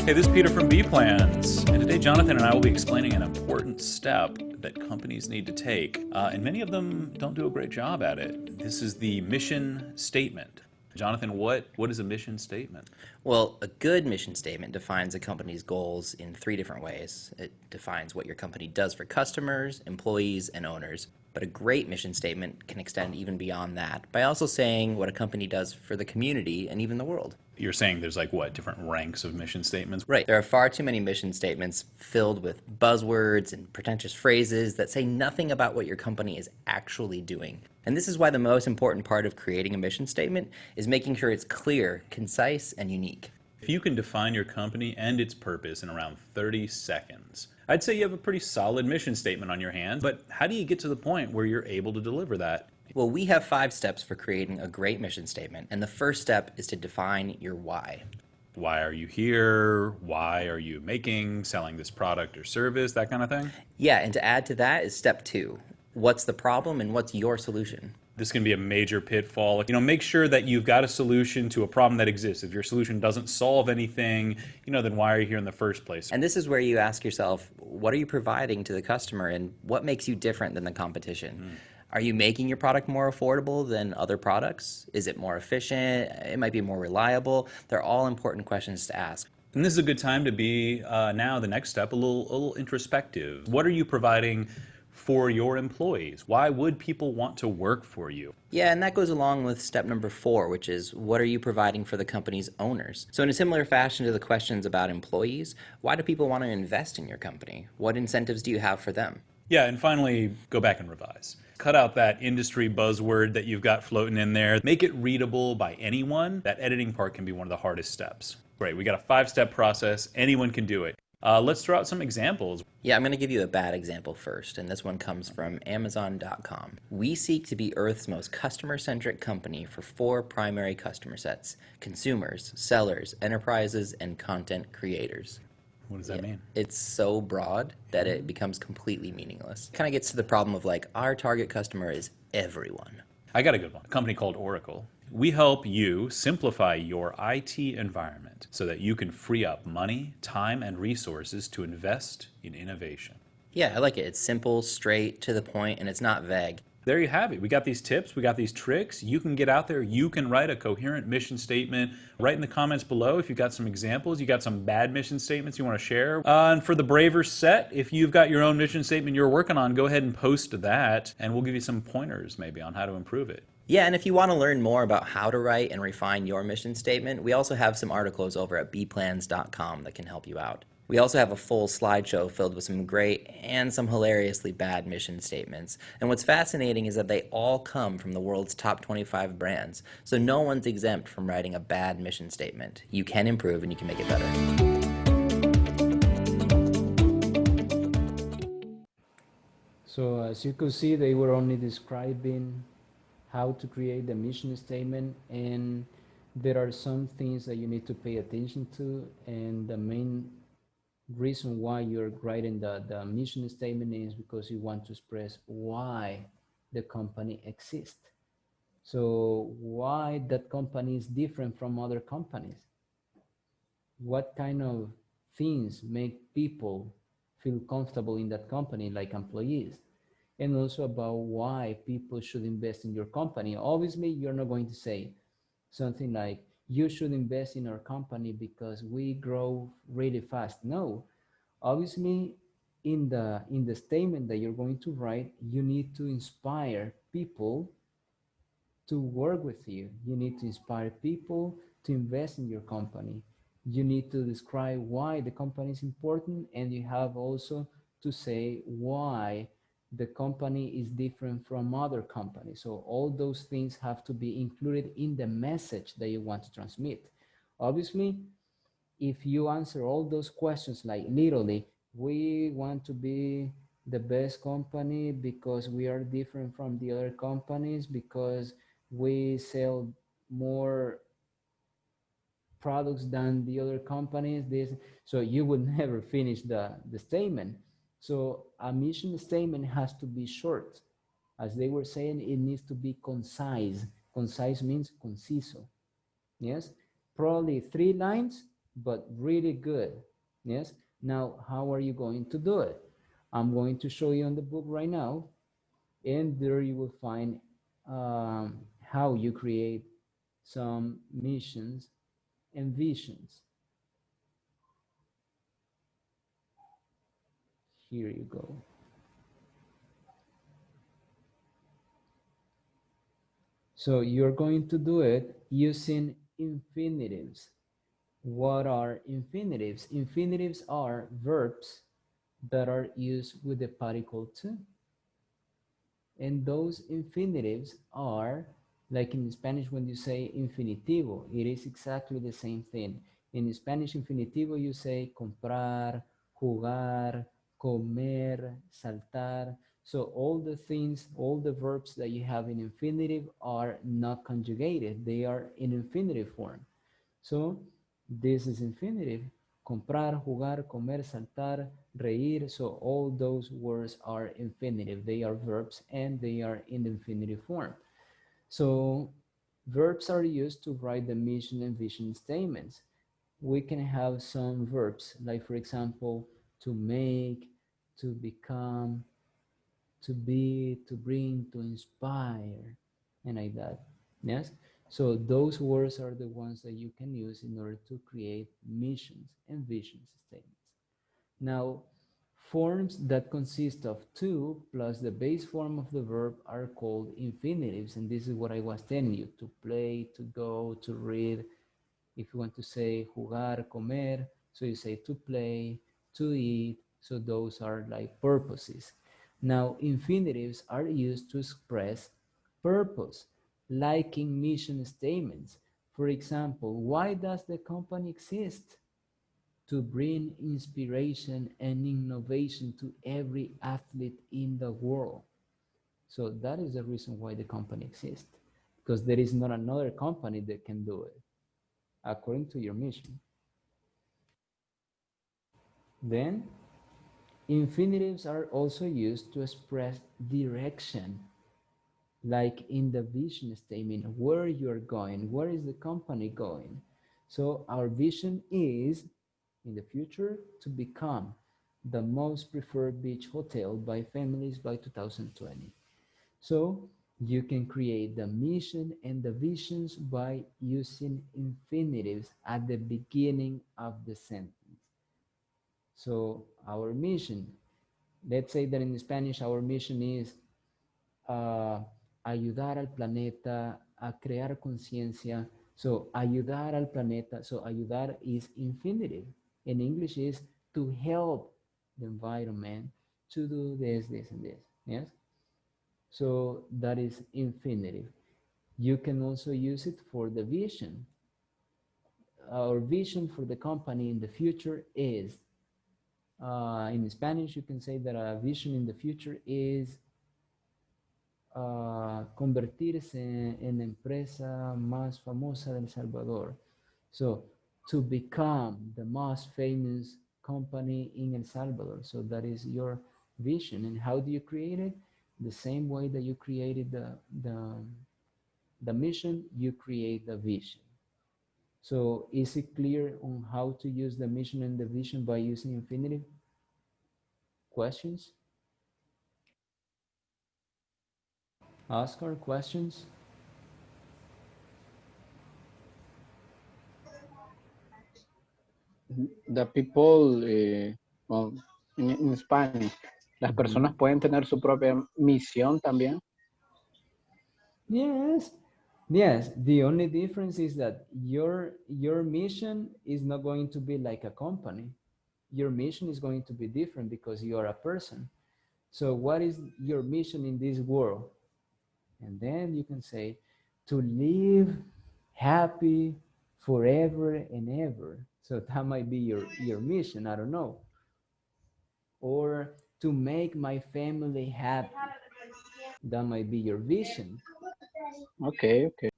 Hey, this is Peter from B-Plans, and today Jonathan and I will be explaining an important step that companies need to take, and many of them don't do a great job at it. This is the mission statement. Jonathan, what is a mission statement?
Well, a good mission statement defines a company's goals in 3 different ways. It defines what your company does for customers, employees, and owners. But a great mission statement can extend even beyond that by also saying what a company does for the community and even the world.
You're saying there's like what, different ranks of mission statements?
Right. There are far too many mission statements filled with buzzwords and pretentious phrases that say nothing about what your company is actually doing. And this is why the most important part of creating a mission statement is making sure it's clear, concise, and unique.
If you can define your company and its purpose in around 30 seconds, I'd say you have a pretty solid mission statement on your hands, but how do you get to the point where you're able to deliver that?
Well, we have 5 steps for creating a great mission statement, and the first step is to define your why.
Why are you here? Why are you selling this product or service, that kind of thing?
Yeah, and to add to that is step 2. What's the problem and what's your solution?
This can be a major pitfall. Make sure that you've got a solution to a problem that exists. If your solution doesn't solve anything, then why are you here in the first place?
And this is where you ask yourself, what are you providing to the customer and what makes you different than the competition? Are you making your product more affordable than other products? Is it more efficient? It might be more reliable. They're all important questions to ask.
And this is a good time to be, now the next step, a little introspective. What are you providing for your employees? Why would people want to work for you?
Yeah, and that goes along with step number 4, which is what are you providing for the company's owners? So in a similar fashion to the questions about employees, why do people want to invest in your company? What incentives do you have for them?
Yeah, and finally, go back and revise. Cut out that industry buzzword that you've got floating in there. Make it readable by anyone. That editing part can be one of the hardest steps. Great, we got a 5-step process. Anyone can do it. Let's throw out some examples.
Yeah, I'm going to give you a bad example first, and this one comes from Amazon.com. We seek to be Earth's most customer-centric company for 4 primary customer sets: consumers, sellers, enterprises, and content creators.
What does that mean?
It's so broad that it becomes completely meaningless. Kind of gets to the problem of our target customer is everyone.
I got a good one. A company called Oracle. We help you simplify your IT environment so that you can free up money, time, and resources to invest in innovation.
Yeah, I like it. It's simple, straight, to the point, and it's not vague.
There you have it. We got these tips, we got these tricks. You can get out there, you can write a coherent mission statement. Write in the comments below if you've got some examples, you got some bad mission statements you want to share. And for the braver set, if you've got your own mission statement you're working on, go ahead and post that, and we'll give you some pointers maybe on how to improve it.
Yeah, and if you want to learn more about how to write and refine your mission statement, we also have some articles over at bplans.com that can help you out. We also have a full slideshow filled with some great and some hilariously bad mission statements. And what's fascinating is that they all come from the world's top 25 brands. So no one's exempt from writing a bad mission statement. You can improve and you can make it better.
So as you could see, they were only describing how to create the mission statement, and there are some things that you need to pay attention to, and the main reason why you're writing the mission statement is because you want to express why the company exists. So why that company is different from other companies. What kind of things make people feel comfortable in that company, like employees, and also about why people should invest in your company. Obviously, you're not going to say something like, you should invest in our company because we grow really fast. No, obviously, in the statement that you're going to write, you need to inspire people to work with you. You need to inspire people to invest in your company. You need to describe why the company is important, and you have also to say why the company is different from other companies. So all those things have to be included in the message that you want to transmit. Obviously, if you answer all those questions, like literally, we want to be the best company because we are different from the other companies, because we sell more products than the other companies, so you will never finish the statement. So a mission statement has to be short. As they were saying, it needs to be concise. Concise means conciso. Yes, probably 3 lines, but really good. Yes. Now, how are you going to do it? I'm going to show you on the book right now, and there you will find how you create some missions and visions. Here you go. So you're going to do it using infinitives. What are infinitives? Infinitives are verbs that are used with the particle to. And those infinitives are, like in Spanish when you say infinitivo, it is exactly the same thing. In Spanish infinitivo, you say comprar, jugar, comer, saltar. So all the things, all the verbs that you have in infinitive are not conjugated. They are in infinitive form. So this is infinitive. Comprar, jugar, comer, saltar, reír. So all those words are infinitive. They are verbs and they are in infinitive form. So verbs are used to write the mission and vision statements. We can have some verbs, like for example, to make, to become, to be, to bring, to inspire, and like that. Yes? So those words are the ones that you can use in order to create missions and vision statements. Now, forms that consist of to plus the base form of the verb are called infinitives, and this is what I was telling you: to play, to go, to read. If you want to say jugar, comer, so you say to play, to eat, so those are like purposes. Now, infinitives are used to express purpose, like in mission statements. For example, why does the company exist? To bring inspiration and innovation to every athlete in the world. So that is the reason why the company exists, because there is not another company that can do it according to your mission. Then, infinitives are also used to express direction, like in the vision statement, where you're going, where is the company going. So our vision is, in the future, to become the most preferred beach hotel by families by 2020. So you can create the mission and the visions by using infinitives at the beginning of the sentence. So our mission, let's say that in Spanish our mission is ayudar al planeta a crear conciencia. So ayudar al planeta, so ayudar is infinitive. In English is to help the environment to do this, this, and this. Yes? So that is infinitive. You can also use it for the vision. Our vision for the company in the future is, in Spanish, you can say that a vision in the future is convertirse en la empresa más famosa de El Salvador. So, to become the most famous company in El Salvador. So that is your vision. And how do you create it? The same way that you created the mission, you create the vision. So is it clear on how to use the mission and the vision by using infinitive? Questions? Oscar, questions?
The people, well, in Spanish, las personas pueden tener su propia misión también.
Yes. Yes, the only difference is that your mission is not going to be like a company. Your mission is going to be different because you are a person. So what is your mission in this world? And then you can say to live happy forever and ever. So that might be your mission, I don't know. Or to make my family happy. That might be your vision.
Okay, okay.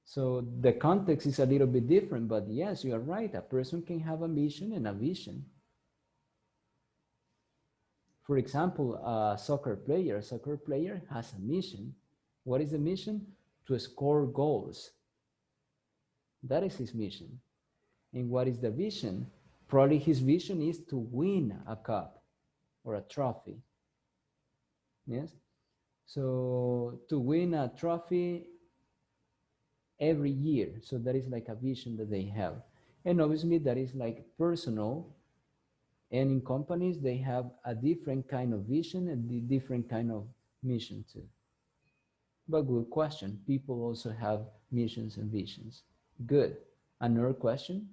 So the context is a little bit different, but yes, you are right. A person can have a mission and a vision. For example, a soccer player has a mission. What is the mission? To score goals. That is his mission. And what is the vision? Probably his vision is to win a cup or a trophy. Yes? So to win a trophy every year. So that is like a vision that they have. And obviously that is like personal. And in companies, they have a different kind of vision and a different kind of mission too. But good question. People also have missions and visions. Good. Another question?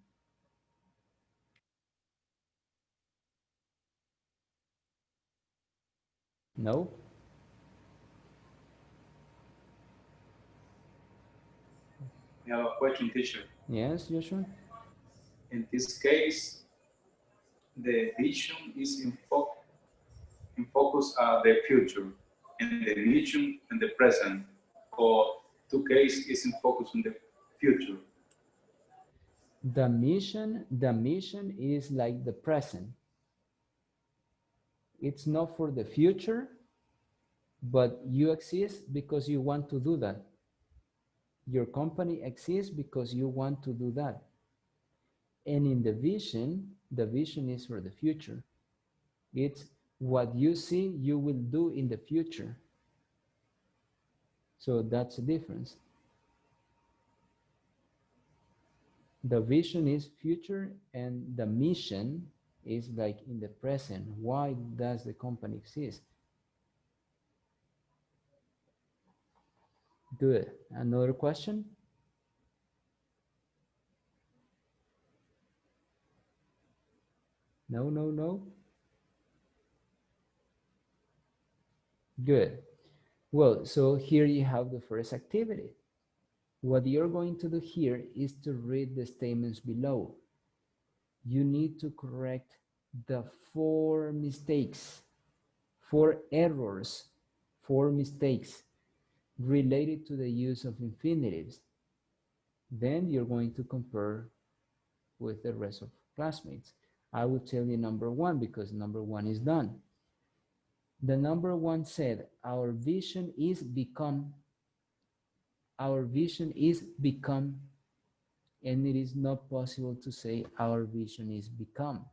No?
We have a question, teacher.
Yes, Joshua?
In this case, the vision is in focus the future, and the mission in the present, or two case is in focus on the future.
The mission is like the present. It's not for the future, but you exist because you want to do that. Your company exists because you want to do that. And in the vision is for the future. It's what you see you will do in the future. So that's the difference. The vision is future and the mission is like in the present. Why does the company exist? Good. Another question? No, no, no. Good. Well, so here you have the first activity. What you're going to do here is to read the statements below. You need to correct the 4 mistakes, 4 errors, 4 mistakes related to the use of infinitives. Then you're going to compare with the rest of classmates. I will tell you number 1 because number 1 is done. The number 1 said, our vision is become. Our vision is become. And it is not possible to say our vision is become.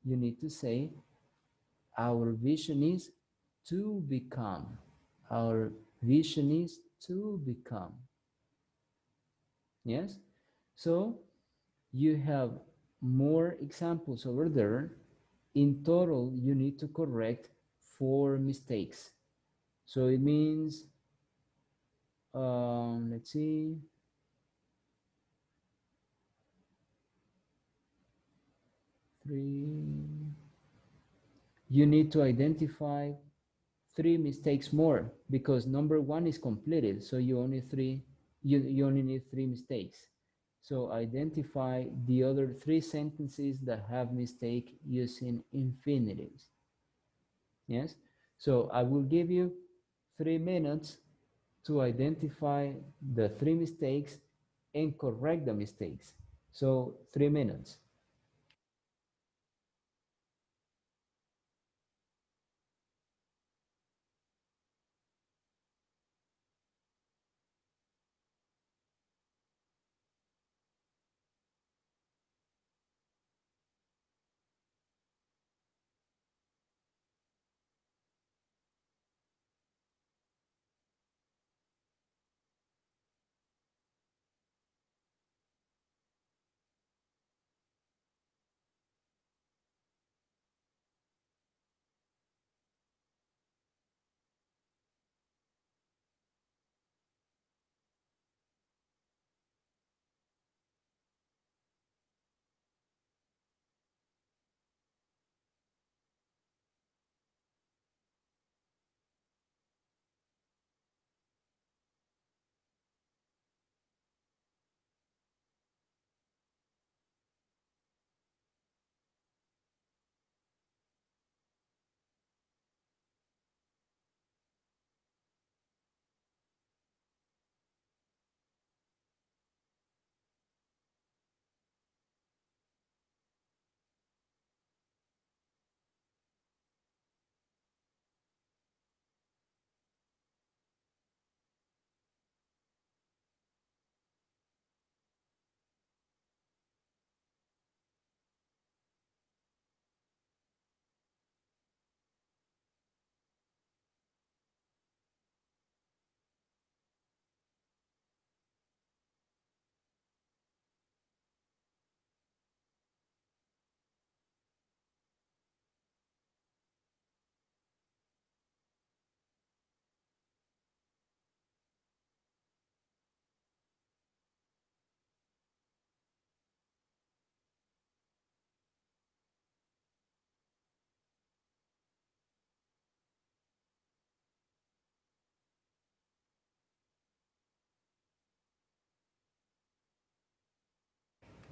You need to say our vision is to become. Our vision is to become. Yes? So you have more examples over there. In total, you need to correct 4 mistakes. So it means, let's see, 3. You need to identify 3 mistakes more because number 1 is completed. So you only need 3 mistakes. So identify the other 3 sentences that have mistake using infinitives. Yes. So I will give you 3 minutes to identify the 3 mistakes and correct the mistakes. So 3 minutes.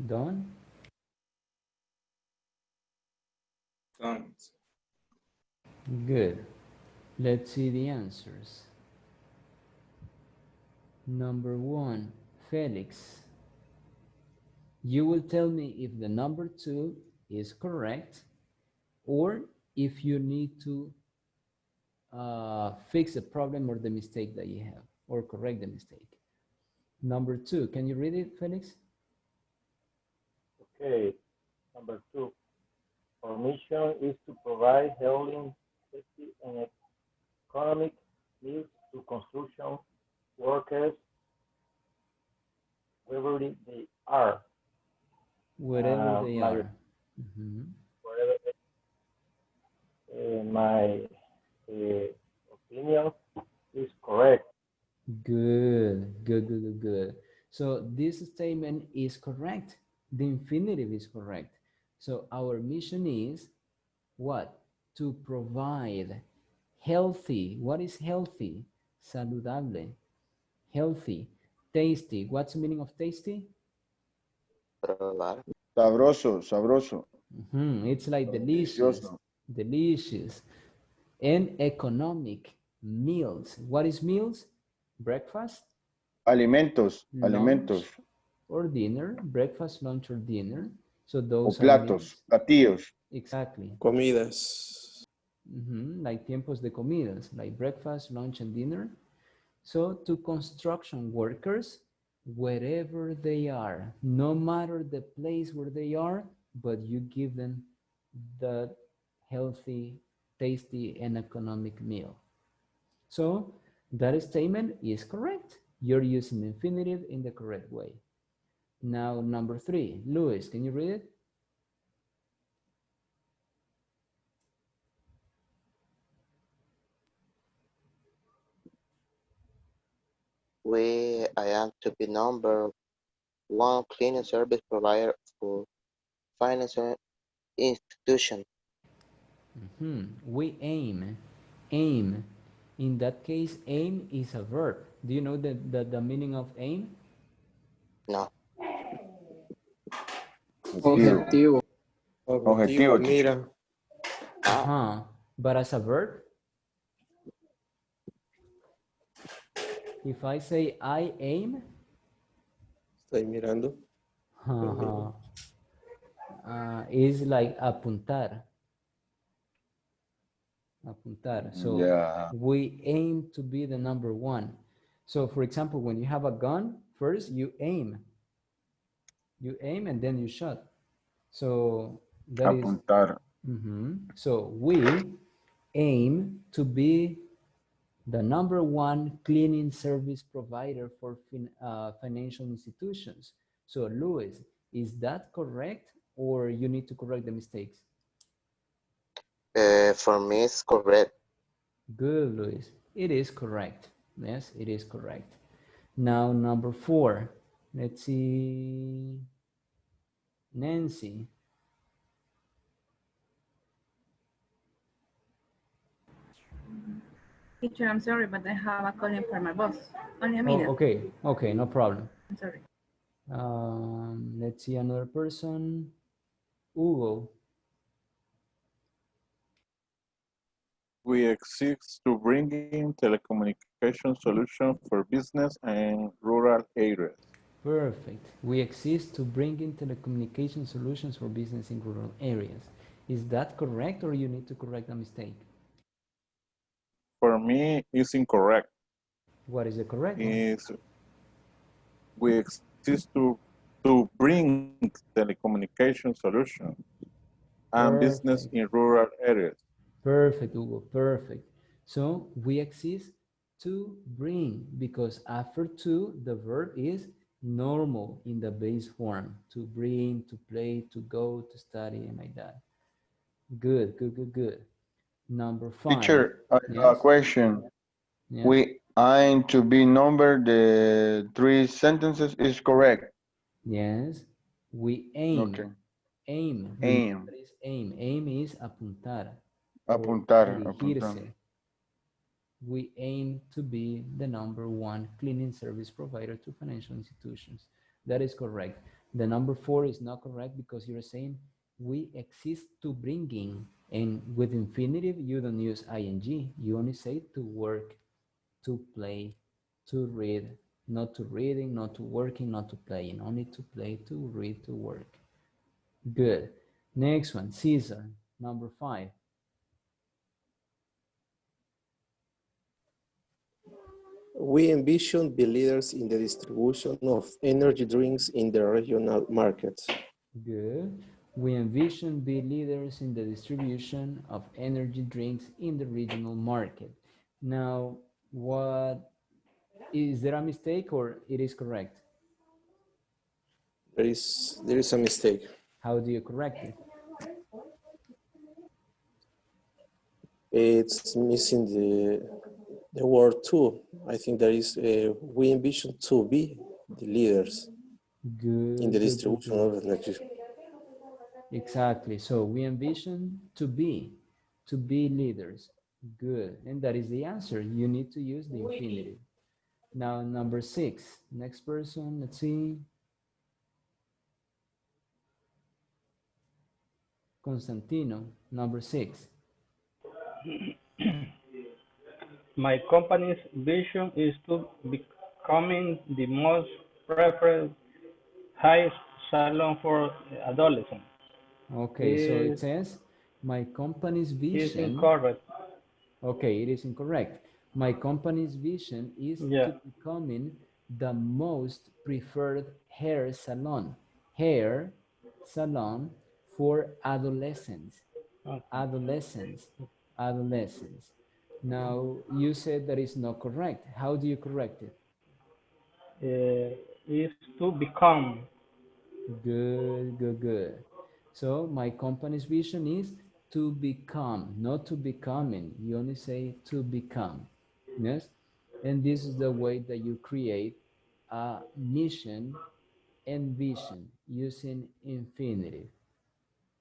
Done? Good. Let's see the answers. Number 1, Felix. You will tell me if the number 2 is correct or if you need to fix the problem or the mistake that you have or correct the mistake. Number 2, can you read it, Felix?
Okay, number 2. Our mission is to provide health, safety, and economic needs to construction workers wherever they are.
Wherever they are.
Wherever my opinion is correct.
Good, good, good, good, good. So this statement is correct. The infinitive is correct. So our mission is what? To provide healthy. What is healthy? Saludable. Healthy. Tasty. What's the meaning of tasty?
Sabroso, sabroso.
It's like delicious.
Delicioso.
Delicious. And economic meals. What is meals? Breakfast,
Alimentos,
lunch,
alimentos.
or dinner. Breakfast, lunch, or dinner. So
O
those are
platos,
meals.
platillos.
Exactly.
Comidas.
Like tiempos de comidas, like breakfast, lunch, and dinner. So to construction workers, wherever they are, no matter the place where they are, but you give them the healthy, tasty, and economic meal. So that statement is correct. You're using the infinitive in the correct way. Now, number 3, Luis, can you read it?
I am to be number 1 cleaning service provider for financial institution.
We aim. In that case, aim is a verb. Do you know the meaning of aim?
No.
Objetivo.
Objetivo, mira.
But as a verb, if I say I aim,
Estoy mirando.
is like apuntar. So
Yeah.
we aim to be the number 1. So for example, when you have a gun, first you aim. You aim and then you shot. So that
Apuntar.
is. So we aim to be the number 1 cleaning service provider for financial institutions. So Luis, is that correct or you need to correct the mistakes?
For me, it's correct.
Good, Luis. It is correct. Yes, it is correct. Now, number 4. Let's see. Nancy.
Teacher, I'm sorry, but I have a calling for my boss. Only a minute.
Okay, no problem.
I'm sorry.
Let's see another person. Hugo.
We exist to bring in telecommunication solutions for business and rural areas.
Perfect. We exist to bring in telecommunication solutions for business in rural areas. Is that correct or you need to correct a mistake?
For me, it's incorrect.
What is the correct one?
Is we exist to bring telecommunication solutions and business in rural areas.
Perfect, Hugo, perfect. So we exist to bring, because after to, the verb is normal in the base form. To bring, to play, to go, to study, and like that. Good, good, good, good. Number 5.
Teacher, I have a question.
Yes.
We aim to be number, the 3 sentences is correct.
Yes. We aim.
Okay.
Aim.
Aim.
That is aim. Aim is apuntar.
Apuntar,
Dirigirse.
apuntar.
We aim to be the number 1 cleaning service provider to financial institutions. That is correct. The number 4 is not correct because you're saying we exist to bring in. And with infinitive, you don't use ing. You only say to work, to play, to read, not to reading, not to working, not to playing, only to play, to read, to work. Good. Next one, Caesar, number 5.
We envision be leaders in the distribution of energy drinks in the regional markets.
Good. We envision be leaders in the distribution of energy drinks in the regional market. Now, what is there a mistake or it is correct?
There is a mistake.
How do you correct it?
It's missing the word to. I think there is we envision to be the leaders in the distribution
Good.
of energy.
Exactly. So we envision to be leaders. Good. And that is the answer. You need to use the infinitive. Now, number 6. Next person, let's see. Constantino, number 6.
My company's vision is to becoming the most preferred high salon for adolescents.
Okay, so it says, my company's
Is
vision.
incorrect.
Okay, it is incorrect. My company's vision is to becoming the most preferred hair salon for adolescents. Adolescents. Now, you said that is not correct. How do you correct it?
Is to become.
Good. So my company's vision is to become, not to becoming. You only say to become. Yes? And this is the way that you create a mission and vision using infinitive.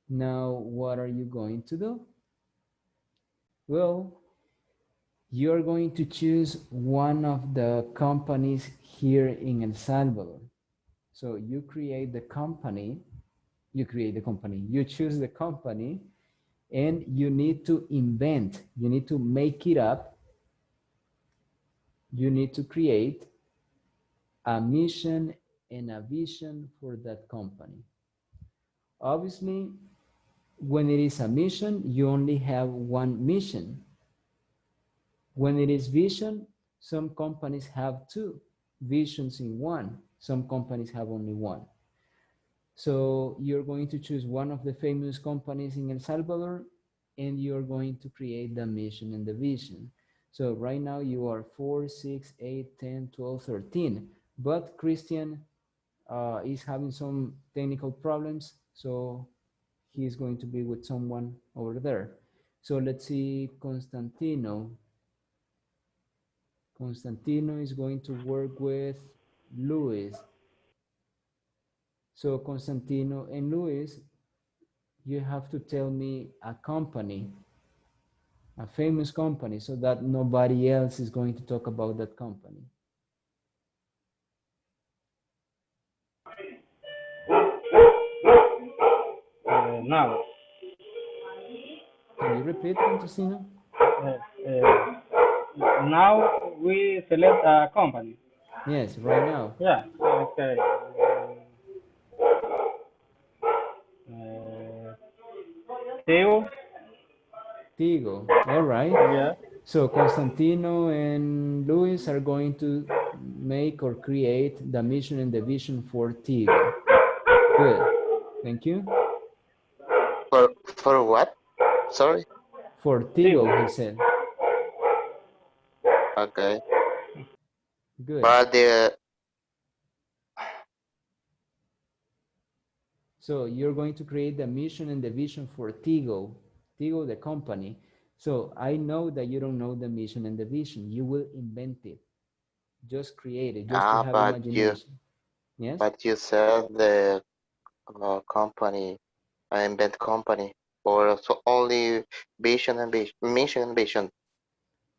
Now, what are you going to do? Well, you're going to choose one of the companies here in El Salvador. So you create the company, you choose the company, and you need to invent, you need to make it up, you need to create a mission and a vision for that company. Obviously, when it is a mission, you only have one mission. When it is vision, some companies have two visions in one. Some companies have only one. So you're going to choose one of the famous companies in El Salvador, and you're going to create the mission and the vision. So right now you are 4, 6, 8, 10, 12, 13. But Christian is having some technical problems, so he's going to be with someone over there. So let's see, Constantino. Constantino is going to work with Luis. So Constantino and Luis, you have to tell me a company, a famous company, so that nobody else is going to talk about that company.
Now.
Can you repeat, Constantino?
Now we select a company.
Yes, right now.
Yeah, okay. Tigo.
Tigo, all right.
Yeah.
So Constantino and Luis are going to make or create the mission and the vision for Tigo. Good, thank you.
For what? Sorry?
For Tigo, he said.
Okay.
Good.
But
So you're going to create the mission and the vision for Tigo, the company. So I know that you don't know the mission and the vision. You will invent it. Just create it, just to have imagination. Yes?
But you said the company, invent company, or so only vision and vision, mission and vision.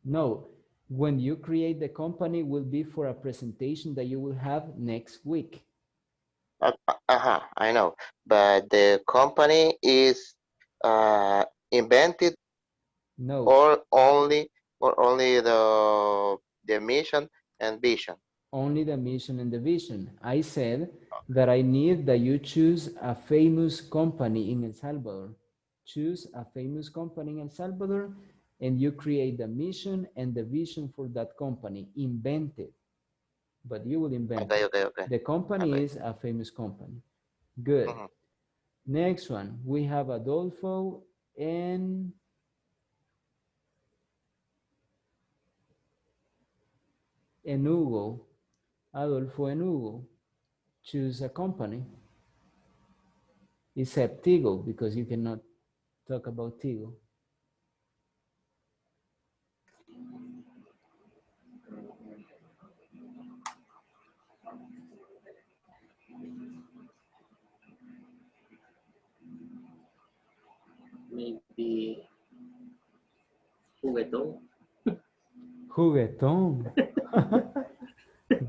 No, when you create the company will be for a presentation that you will have next week.
I know, but the company is invented
No.
or only the mission and vision?
Only the mission and the vision. I said that I need that you choose a famous company in El Salvador. Choose a famous company in El Salvador and you create the mission and the vision for that company. Invent it, but you will invent
Okay,
it.
okay, okay.
The company
Okay.
is a famous company. Good.
Mhm.
Next one, we have Adolfo and Hugo. Adolfo and Hugo. Choose a company. Except Tigo, because you cannot talk about Tigo.
Maybe juguetón.
Juguetón.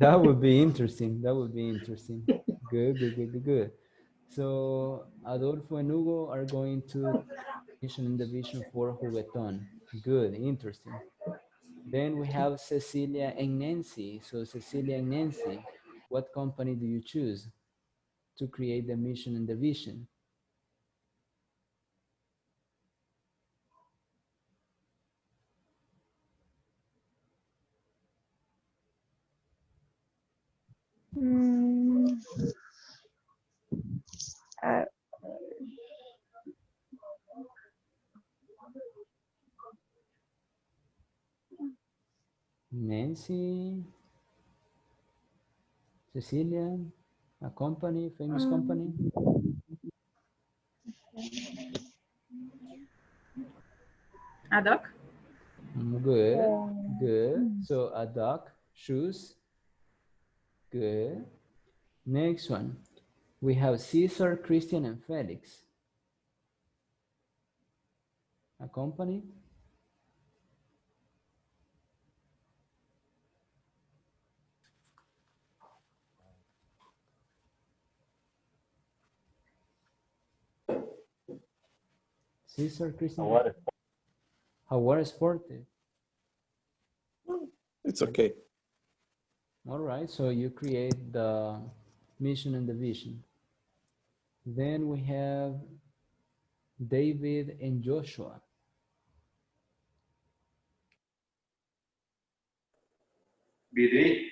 That would be interesting. That would be interesting. Good, good, good, good, good. So Adolfo and Hugo are going to mission in the vision for Juguetón. Good, interesting. Then we have Cecilia and Nancy. So Cecilia and Nancy, what company do you choose to create the mission and the vision?
Mm, uh,
Nancy, Cecilia, a company, famous
um,
company.
A dog?
Good,
um,
good. So a duck, shoes. Good. Next one. We have Caesar, Christian, and Felix. A company. Caesar, Christian, Jaguar Sportive.
It's okay.
All right, so you create the mission and the vision. Then we have David and Joshua.
BD.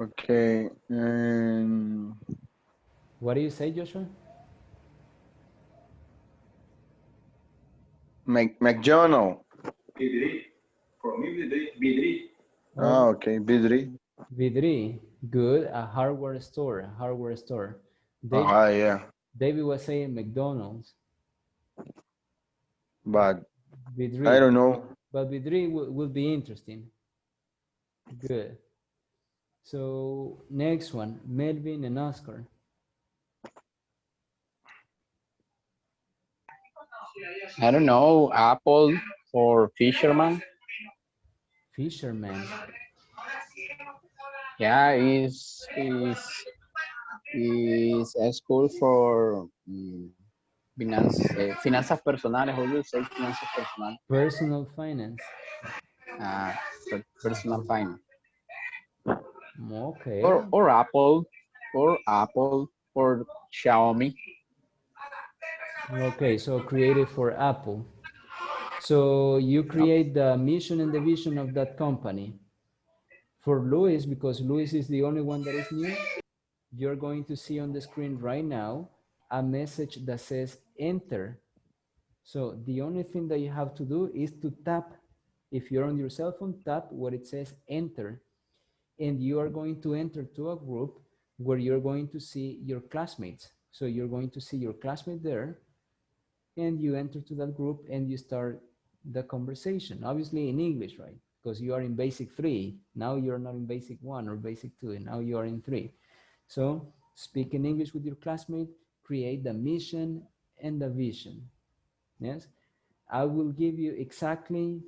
Okay. And
What do you say, Joshua?
McDonald.
BD. For me, BD.
Ah, okay. Bidri.
Vidri, good. A hardware store, a hardware store.
Yeah.
David was saying McDonald's.
But
Vidri.
I don't know.
But Vidri will be interesting. Good. So next one, Melvin and Oscar.
I don't know, Apple or Fisherman.
Fisherman.
Yeah, is a school for finanzas personales. How do you say finanzas personales?
Personal finance.
Personal finance.
Okay.
Or Apple, or Xiaomi.
Okay, so created for Apple. So you create the mission and the vision of that company. For Luis, because Luis is the only one that is new, you're going to see on the screen right now a message that says enter. So the only thing that you have to do is to tap. If you're on your cell phone, tap what it says enter. And you are going to enter to a group where you're going to see your classmates. So you're going to see your classmate there and you enter to that group and you start the conversation, obviously in English, right? Because you are in basic 3. Now you're not in basic 1 or basic 2, and now you are in 3. So speak in English with your classmate, create the mission and the vision. Yes, I will give you exactly,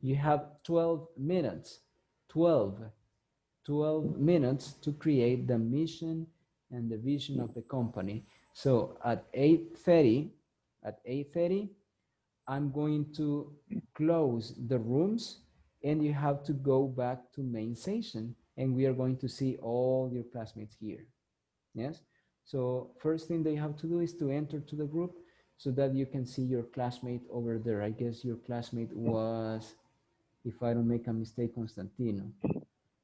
you have 12 minutes, 12 minutes to create the mission and the vision of the company. So at 8:30, I'm going to close the rooms and you have to go back to main session and we are going to see all your classmates here. Yes. So first thing that you have to do is to enter to the group so that you can see your classmate over there. I guess your classmate was, if I don't make a mistake, Constantino.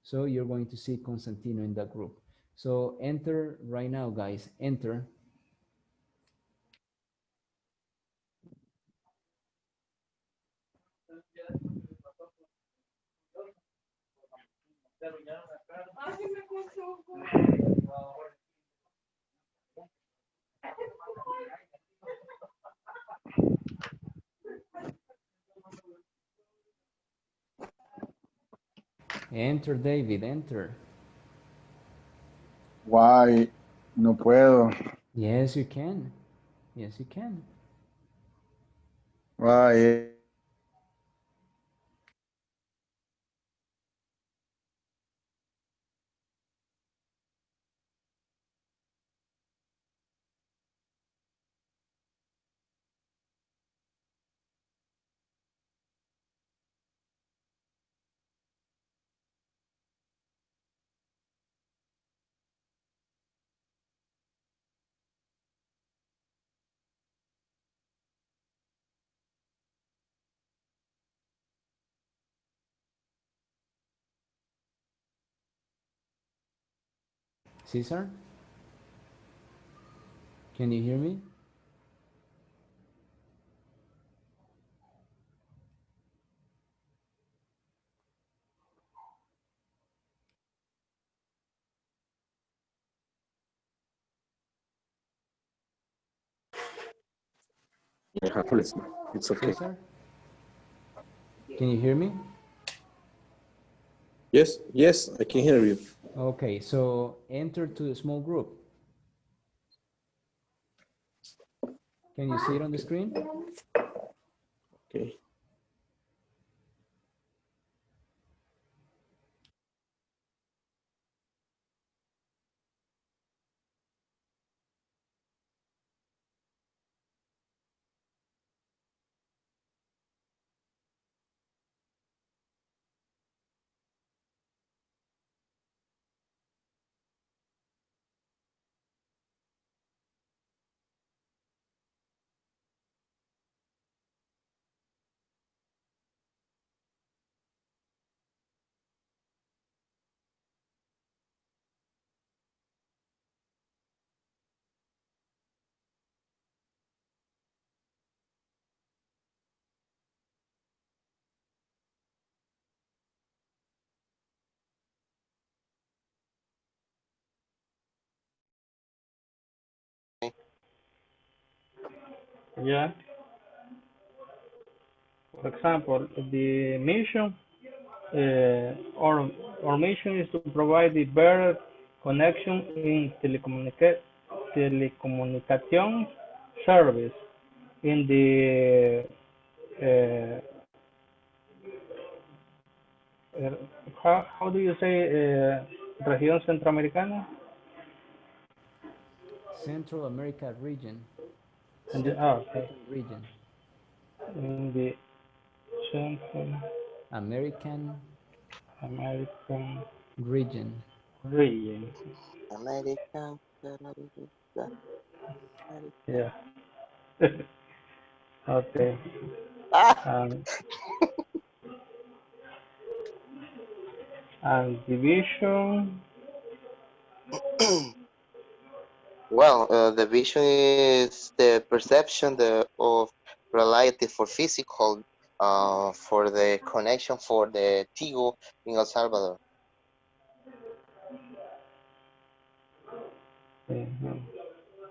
So you're going to see Constantino in that group. So enter right now, guys. Enter. Enter, David. Enter.
Why? No puedo.
Yes, you can. Yes, you can.
Why?
Cesar, can you hear me?
It's okay.
Cesar, can you hear me?
Yes, yes, I can hear you.
Okay, so enter to the small group. Can you see it on the screen?
Okay.
Yeah. For example, the mission, our mission is to provide the better connection in telecommunication service in the uh, how do you say región centroamericana?
Central America region.
And the,
Central
okay.
American region.
In the Central
American
American
region.
region.
American.
Yeah. Okay.
Ah!
And division.
Well, the vision is the perception of reality for physical, for the connection for the Tigo in El Salvador.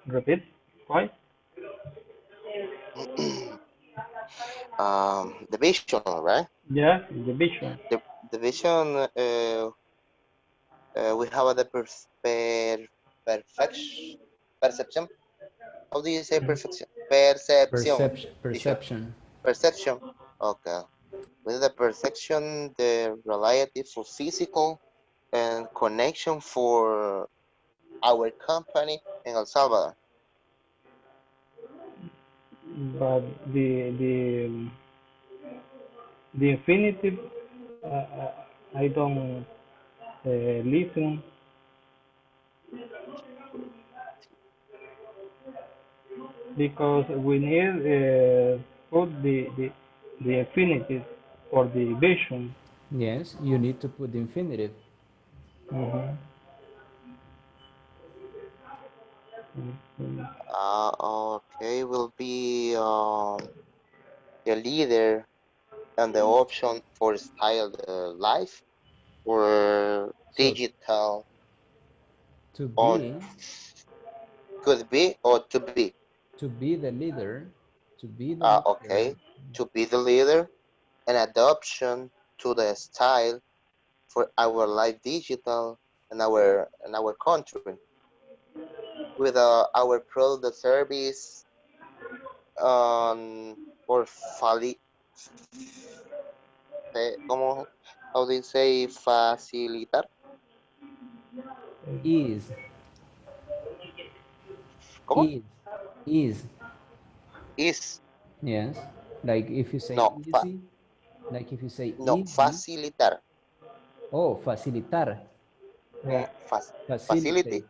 Repeat. Why?
The vision, right?
Yeah, the vision.
The vision, we have the perfection, perception. How do you say perfection? Perception. Vision.
Perception.
Perception. Okay. With the perception, the reality for physical and connection for our company in El Salvador.
but the infinitive, I don't listen because we need put the infinitive for the vision.
Yes, you need to put the infinitive.
Mhm.
Okay, will be the leader and the option for style life or
So
digital
to
on
be
could be or to be.
to be the leader, to be the leader.
Okay, to be the leader and adoption to the style for our life digital and our country with our product service or ¿cómo, how do you say facilitar?
Is
¿Cómo?
is is
Is
yes. Like if you say
no
easy, like if you say
no
easy,
facilitar.
oh, facilitar,
Yeah.
Facility
facilitate,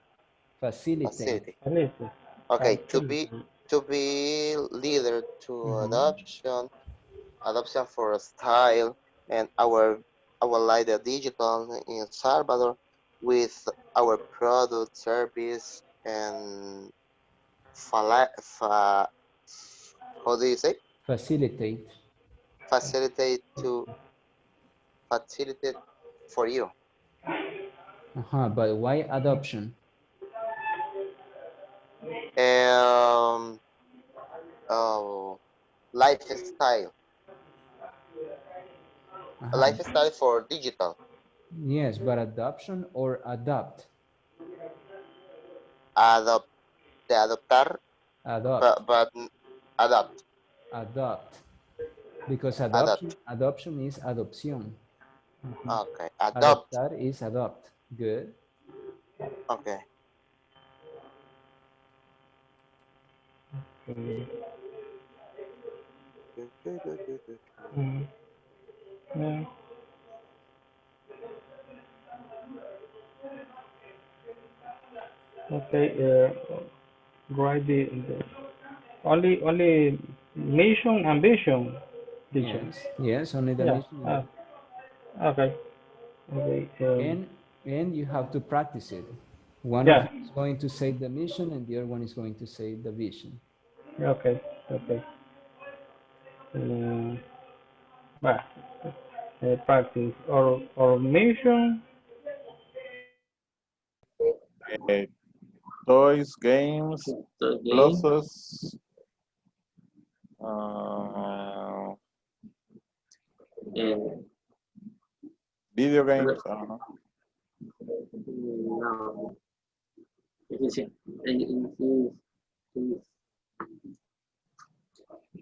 facilitate.
facility.
Listen.
Okay,
Facility.
to be leader to
Mhm.
adoption for style and our lighter digital in Salvador with our product service and how do you say
Facilitate.
facilitate to facilitate for you
But why adoption?
um oh, lifestyle
Uh-huh.
lifestyle for digital
Yes, but adoption or adopt?
adopt the adoptar
Adopt.
but adapt
Adopt. Because
adapt
adoption is adopción.
okay adopt
Adoptar is adopt. Good.
okay
Mhm. Yeah. Okay. Write the only mission and vision, teacher.
Yes. Yes, only the
Yeah.
mission.
Okay. Okay.
And you have to practice it. One of
Yeah.
you is going to say the mission and the other one is going to say the vision.
Okay. Okay. Uh, bah, practice or mission.
Uh, toys, games,
So game
pluses, uh,
and
video games. I don't know.
no, es decir,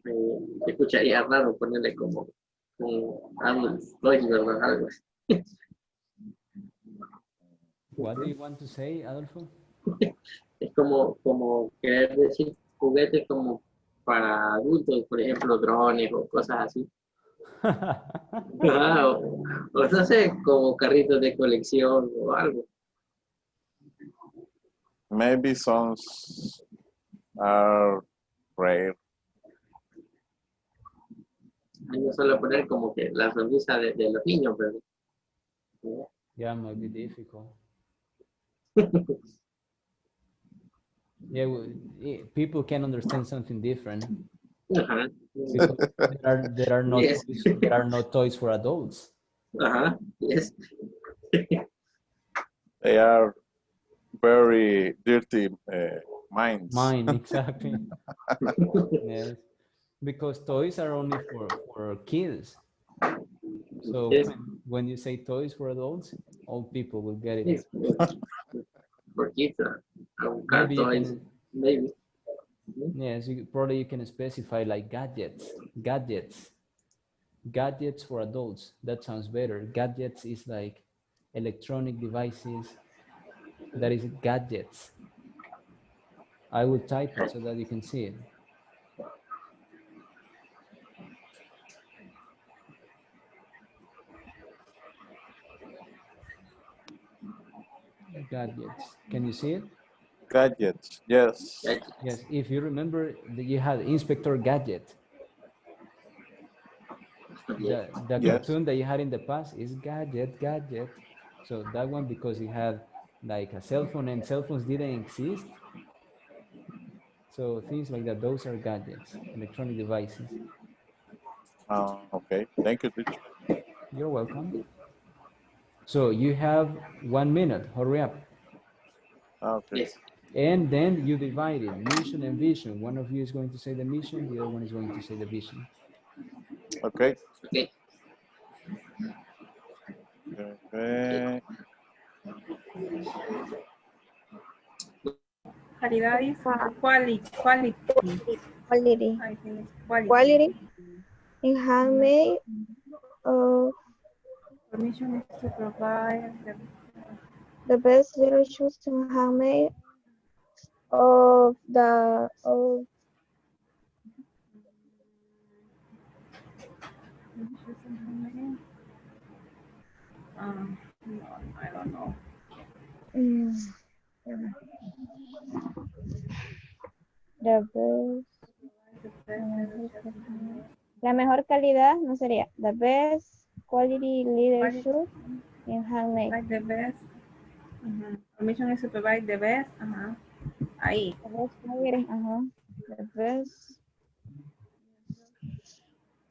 se escucharía raro ponerle como algo lógico, ¿verdad? Algo así.
What do you want to say, Adolfo?
Es como querer decir juguetes como para adultos, por ejemplo, drones o cosas así. Ah, o no sé, como carritos de colección o algo.
Maybe some are rare.
Hay no solo poner como que la sonrisa de los niños, pero
Yeah, might be difficult. Yeah, people can understand something different
ajá.
because there are no
Yes.
toys, there are no toys for adults.
Ajá, yes.
They are very dirty minds.
Mine, exactly. Yes, because toys are only for kids. So
Yes.
when you say toys for adults, old people will get it.
Yes. For kids, car
Maybe you
toys,
can,
maybe.
yes, probably you can specify like gadgets for adults. That sounds better. Gadgets is like electronic devices. That is gadgets. I will type it so that you can see it. Gadgets. Can you see it?
Gadgets. Yes.
Yes. If you remember that you had Inspector Gadget. The
Yes.
cartoon that you had in the past is Gadget. So that one, because it had like a cell phone and cell phones didn't exist. So things like that, those are gadgets, electronic devices.
Okay. Thank you, teacher.
You're welcome. So you have 1 minute, hurry up.
Okay.
And then you divide it, mission and vision. One of you is going to say the mission, the other one is going to say the vision.
Okay.
Okay.
Okay.
Calidad is quality.
Quality.
I think it's quality.
Quality in handmade of
Permission is to provide
the best little shoes in handmade of the of
no, I don't know.
mm, the best. La mejor calidad no sería the best quality leather shoes in handmade.
Like the best. Permission is to provide the best. Ahí.
The best quality, the best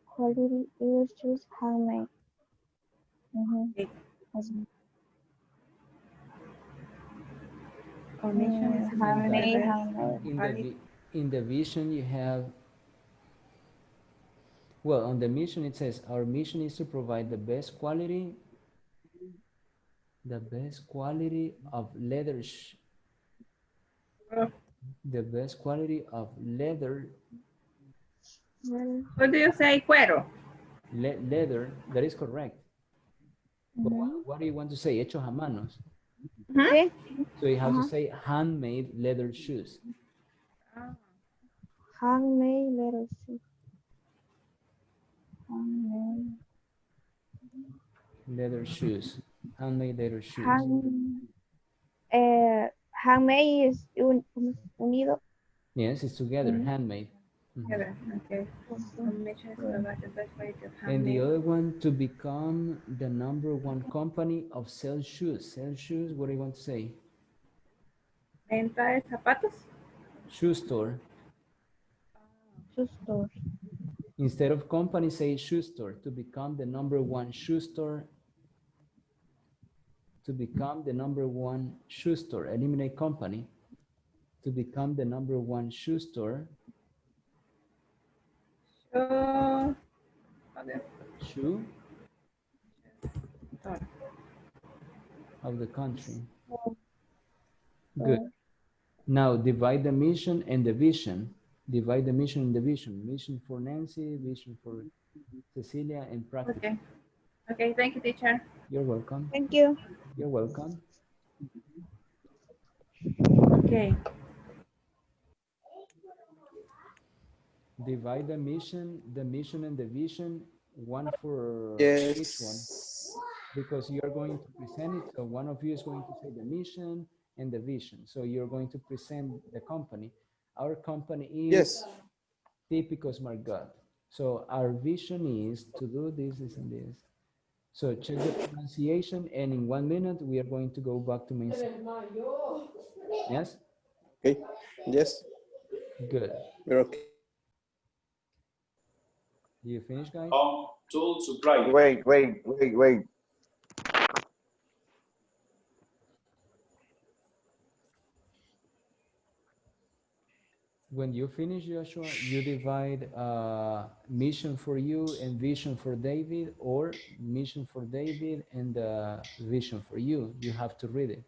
quality leather shoes handmade.
Permission is to provide the best.
In the vision you have, well, on the mission it says, our mission is to provide the best quality of leather, the best quality of leather.
What do you say, cuero?
Leather, that is correct. But what do you want to say? Hechos a manos. So you have to say handmade leather shoes.
Handmade leather shoes. Handmade
leather shoes. Handmade leather shoes.
Handmade is unido.
Yes, it's together, handmade.
Together, okay. Permission is to provide the best quality of
And the
handmade.
other one, to become the #1 company of sell shoes. Sell shoes, what do you want to say?
Venta de zapatos.
Shoe store.
Shoe store.
Instead of company, say shoe store. To become the #1 shoe store. To become the #1 shoe store. Eliminate company. To become the #1 shoe store. Shoe of the country. Good. Now divide the mission and the vision. Divide the mission and the vision. Mission for Nancy, vision for Cecilia, and practice.
Okay. Okay, thank you, teacher.
You're welcome.
Thank you.
You're welcome.
Okay.
Divide the mission and the vision, one for each one. Because you're going to present it, so one of you is going to say the mission and the vision. So you're going to present the company. Our company is Típico Smart God. So our vision is to do this, this, and this. So check the pronunciation, and in 1 minute, we are going to go back to main. Yes?
Okay. Yes.
Good.
We're okay.
Do you finish, guys?
Tool supply.
Wait.
When you finish, Joshua, you divide mission for you and vision for David, or mission for David and vision for you. You have to read it.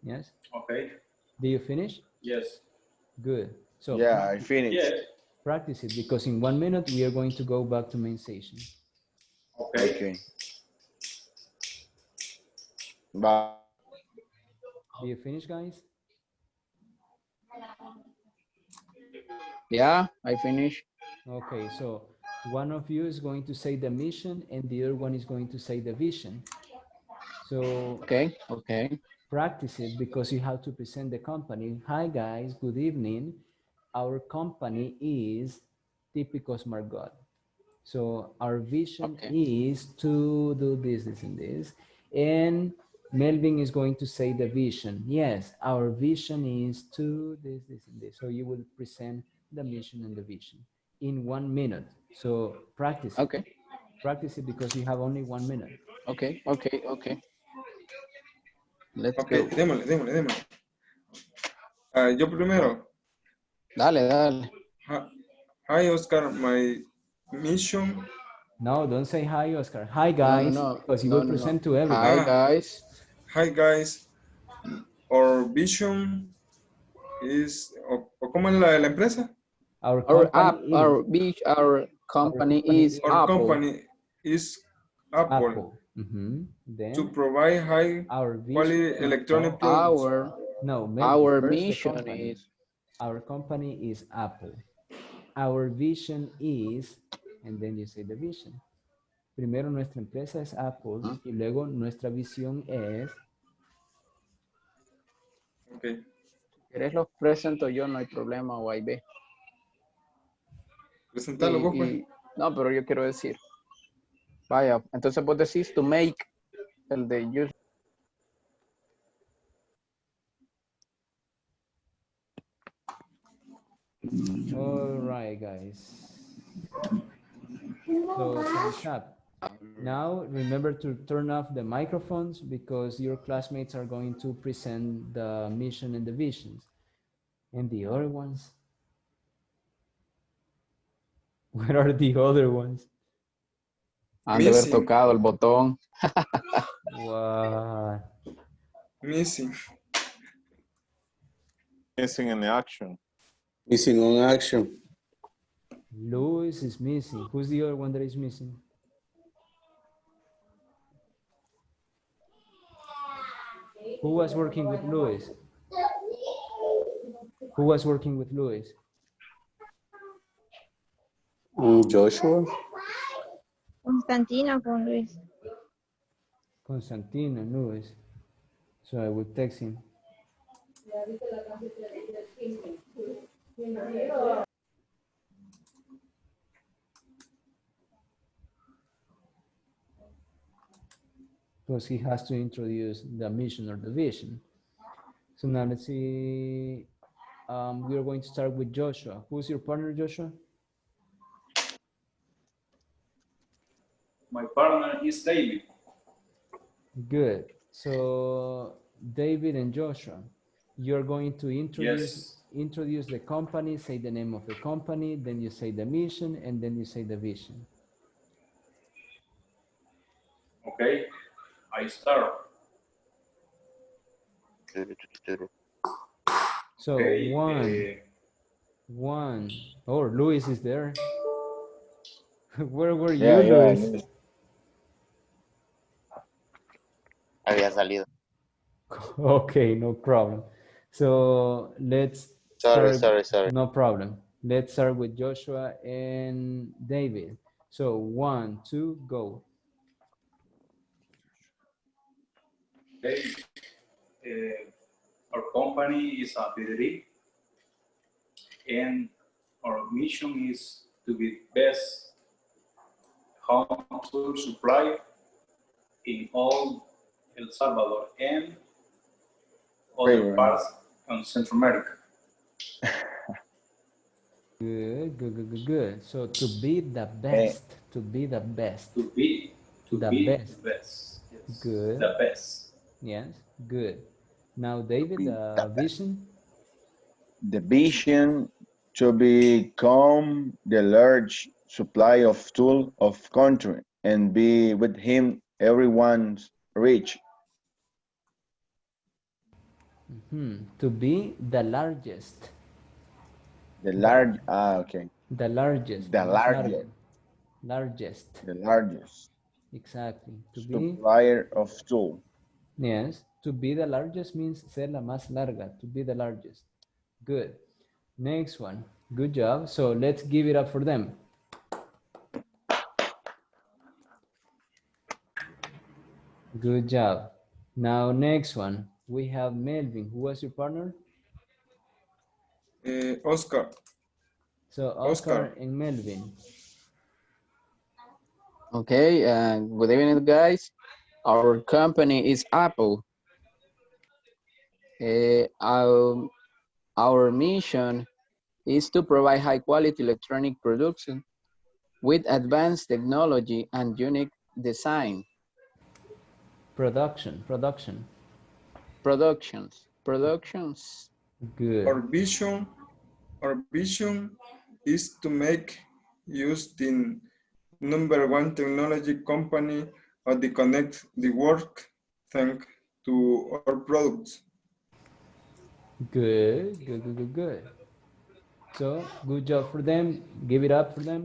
Yes?
Okay.
Do you finish?
Yes.
Good. So
yeah, I finished.
Yes.
practice it, because in 1 minute, we are going to go back to main station.
Okay.
Bye.
Do you finish, guys?
Yeah, I finished.
Okay, so one of you is going to say the mission and the other one is going to say the vision. So
Okay.
Practice it because you have to present the company. Hi guys, good evening. Our company is Típicos Margot. So our vision is to do this, this, and this. And Melvin is going to say the vision. Yes, our vision is to this, this, and this. So you will present the mission and the vision in 1 minute. So practice it.
Okay.
Practice it because you have only 1 minute.
Okay. Let's
Okay,
go.
démosle. Yo primero.
Dale.
Hi, Oscar. My mission.
No, don't say hi, Oscar. Hi, guys.
No.
Because you will present to everyone.
Hi, guys.
Hi, guys. Our vision is, o ¿cómo es la de la empresa?
Our company
is
Our
Apple.
company is Apple.
Then
To provide high quality electronic products.
Our mission is.
Our company is Apple. Our vision is, and then you say the vision. Primero nuestra empresa es Apple y luego nuestra visión es.
Okay.
Si querés los presento yo, no hay problema, o ahí ve.
Presentalo vos, pues.
No, pero yo quiero decir. Vaya, entonces vos decís to make el de use.
All right, guys. So thumbs up. Now remember to turn off the microphones because your classmates are going to present the mission and the visions. And the other ones? Where are the other ones?
Han de haber tocado el botón.
What?
Missing.
Missing in action.
Missing on action.
Luis is missing. Who's the other one that is missing? Who was working with Luis? Who was working with Luis?
Joshua.
Constantino con Luis.
Constantino and Luis. So I will text him. Because he has to introduce the mission or the vision. So now let's see. We are going to start with Joshua. Who's your partner, Joshua?
My partner is David.
Good. So David and Joshua, you're going to introduce the company, say the name of the company, then you say the mission, and then you say the vision.
Okay, I start.
So
okay,
one. Oh, Luis is there. Where were you,
Yeah,
Luis?
Había salido.
Okay, no problem. So let's
Sorry.
No problem. Let's start with Joshua and David. So 1, 2, go.
Okay. Our company is a pedigree, and our mission is to be best home tool supply in all El Salvador and other parts of Central America.
Good. So to be the best, to be the best.
To be the best. Yes.
Good.
The best.
Yes, good. Now, David, the vision?
The vision to become the large supply of tool of country and be with him everyone's rich.
To be the largest.
The large, okay.
The largest.
The largest.
Largest.
The largest.
Exactly. To
supplier of tool.
Yes. To be the largest means ser la más larga. To be the largest. Good. Next one. Good job. So let's give it up for them. Good job. Now next one. We have Melvin. Who was your partner?
Oscar.
So Oscar and Melvin.
Okay, and good evening, guys. Our company is Apple. Our mission is to provide high quality electronic production with advanced technology and unique design.
Productions. Good.
Our vision is to make use the #1 technology company of the connect the work thanks to our products.
Good. So good job for them. Give it up for them.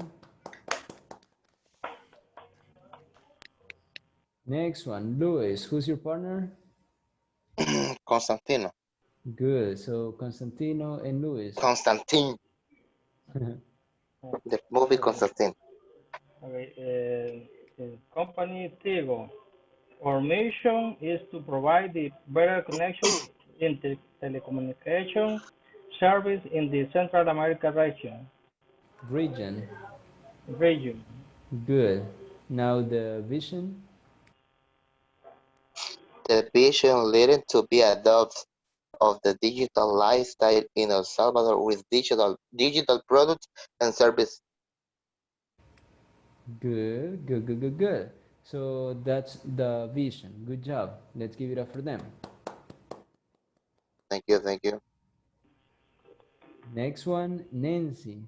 Next one, Luis. Who's your partner?
Constantino.
Good. So Constantino and Luis.
Constantine. The movie Constantine.
Okay, company Tigo. Our mission is to provide the better connection in the telecommunication service in the Central America region.
Good. Now the vision.
The vision leading to be adopted of the digital lifestyle in El Salvador with digital products and services.
Good. So that's the vision. Good job. Let's give it up for them.
Thank you.
Next one, Nancy.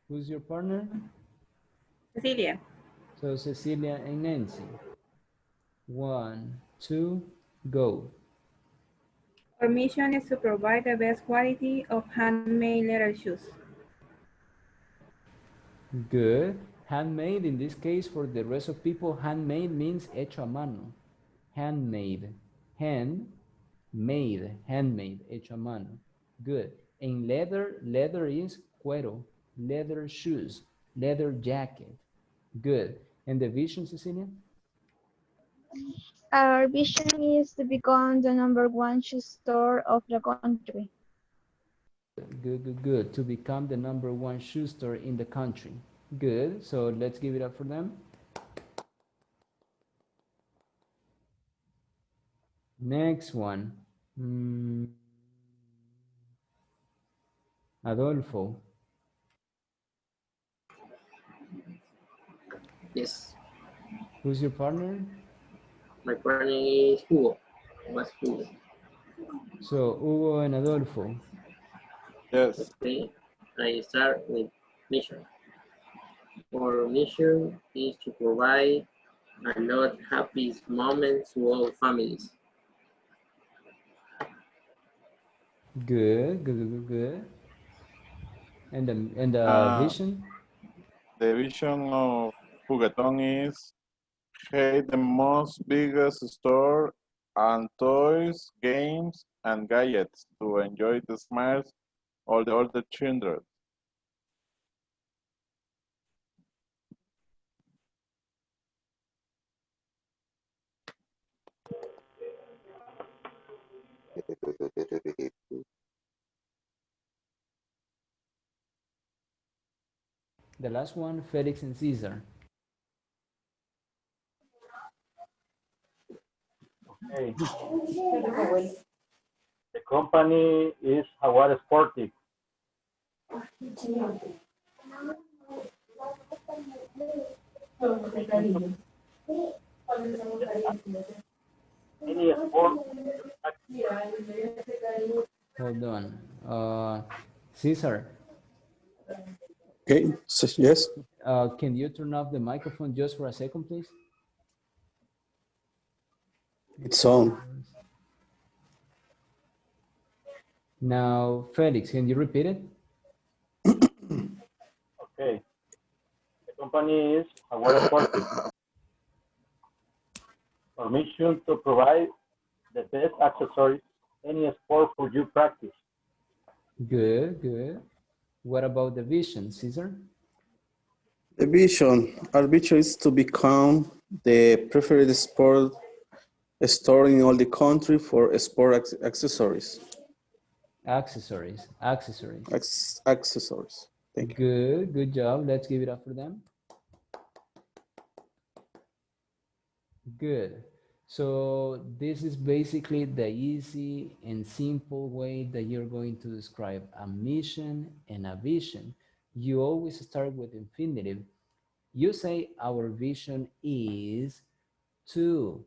Who's your partner?
Cecilia.
So Cecilia and Nancy. 1, 2, go.
Our mission is to provide the best quality of handmade leather shoes.
Good. Handmade, in this case, for the rest of people, handmade means hecho a mano. Handmade. Handmade, hecho a mano. Good. And leather is cuero. Leather shoes, leather jacket. Good. And the vision, Cecilia?
Our vision is to become the #1 shoe store of the country.
Good. To become the #1 shoe store in the country. Good. So let's give it up for them. Next one. Adolfo.
Yes.
Who's your partner?
My partner is Hugo. What's Hugo?
So Hugo and Adolfo.
Yes.
Okay. I start with mission. Our mission is to provide a lot of happy moments to all families.
Good. And the vision?
The vision of Jugueton is create the most biggest store and toys, games, and gadgets to enjoy the smiles of the older children.
The last one, Felix and Caesar.
Okay. The company is Jaguar Sportive. Any sport?
Hold on. Caesar.
Okay, yes.
Can you turn off the microphone just for a second, please?
It's on.
Now, Felix, can you repeat it?
Okay. The company is Jaguar Sportive. Our mission to provide the best accessories any sport for you practice.
Good. What about the vision, Caesar?
Our vision is to become the preferred sport A store in all the country for sport accessories.
Accessories, accessories.
Accessories. Thank you.
Good, good job. Let's give it up for them. Good. So this is basically the easy and simple way that you're going to describe a mission and a vision. You always start with infinitive. You say our vision is to.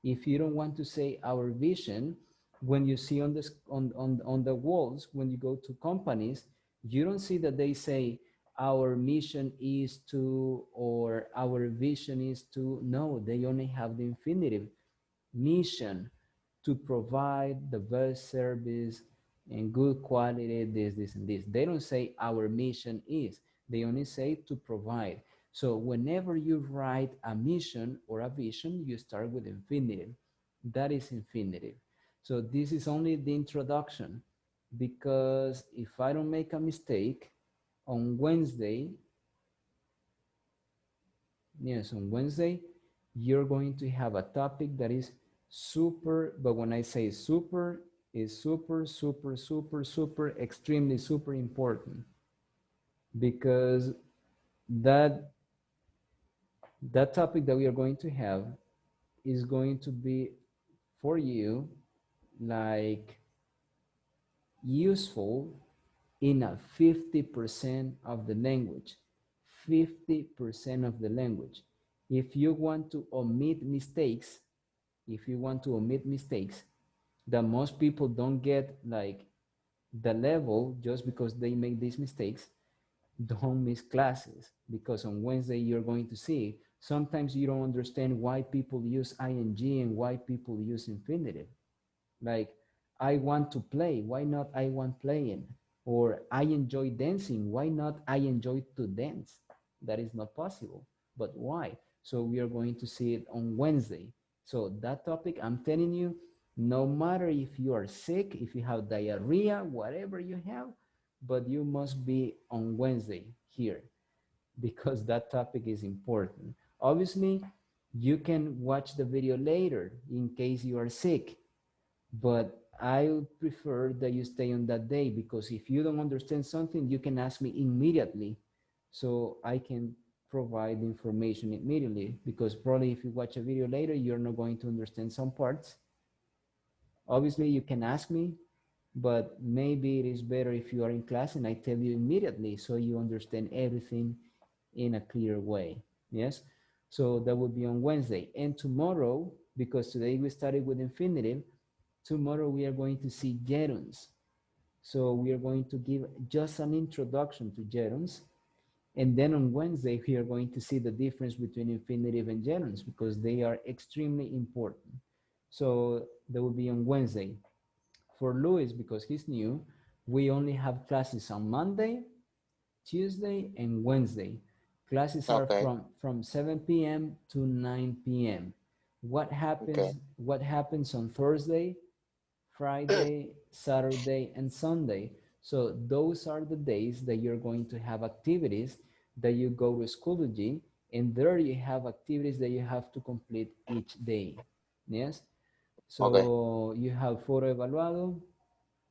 If you don't want to say our vision, when you see on the walls, when you go to companies, you don't see that they say our mission is to or our vision is to. No, they only have the infinitive. Mission, to provide the best service and good quality, this, and this. They don't say our mission is, they only say to provide. So whenever you write a mission or a vision, you start with infinitive. That is infinitive. So this is only the introduction, because if I don't make a mistake, on Wednesday, yes, on Wednesday, you're going to have a topic that is super, but when I say super, is super, super, super, super, extremely super important, because that topic that we are going to have is going to be for you like useful in a 50% of the language. 50% of the language. If you want to omit mistakes, that most people don't get like the level just because they make these mistakes, don't miss classes, because on Wednesday you're going to see sometimes you don't understand why people use ing and why people use infinitive. Like, I want to play, why not I want playing? Or I enjoy dancing, why not I enjoy to dance? That is not possible. But why? So we are going to see it on Wednesday. So that topic, I'm telling you, no matter if you are sick, if you have diarrhea, whatever you have, but you must be on Wednesday here, because that topic is important. Obviously, you can watch the video later in case you are sick, but I would prefer that you stay on that day, because if you don't understand something, you can ask me immediately so I can provide the information immediately, because probably if you watch a video later, you're not going to understand some parts. Obviously, you can ask me, but maybe it is better if you are in class and I tell you immediately so you understand everything in a clear way. Yes? So that will be on Wednesday. And tomorrow, because today we started with infinitive, tomorrow we are going to see gerunds. So we are going to give just an introduction to gerunds. And then on Wednesday, we are going to see the difference between infinitive and gerunds, because they are extremely important. So that will be on Wednesday. For Luis, because he's new, we only have classes on Monday, Tuesday, and Wednesday. Classes are
Okay.
from 7 p.m. to 9 p.m. What happens on Thursday, Friday, Saturday, and Sunday? So those are the days that you're going to have activities that you go to Schoology, and there you have activities that you have to complete each day. Yes? So you have foro evaluado,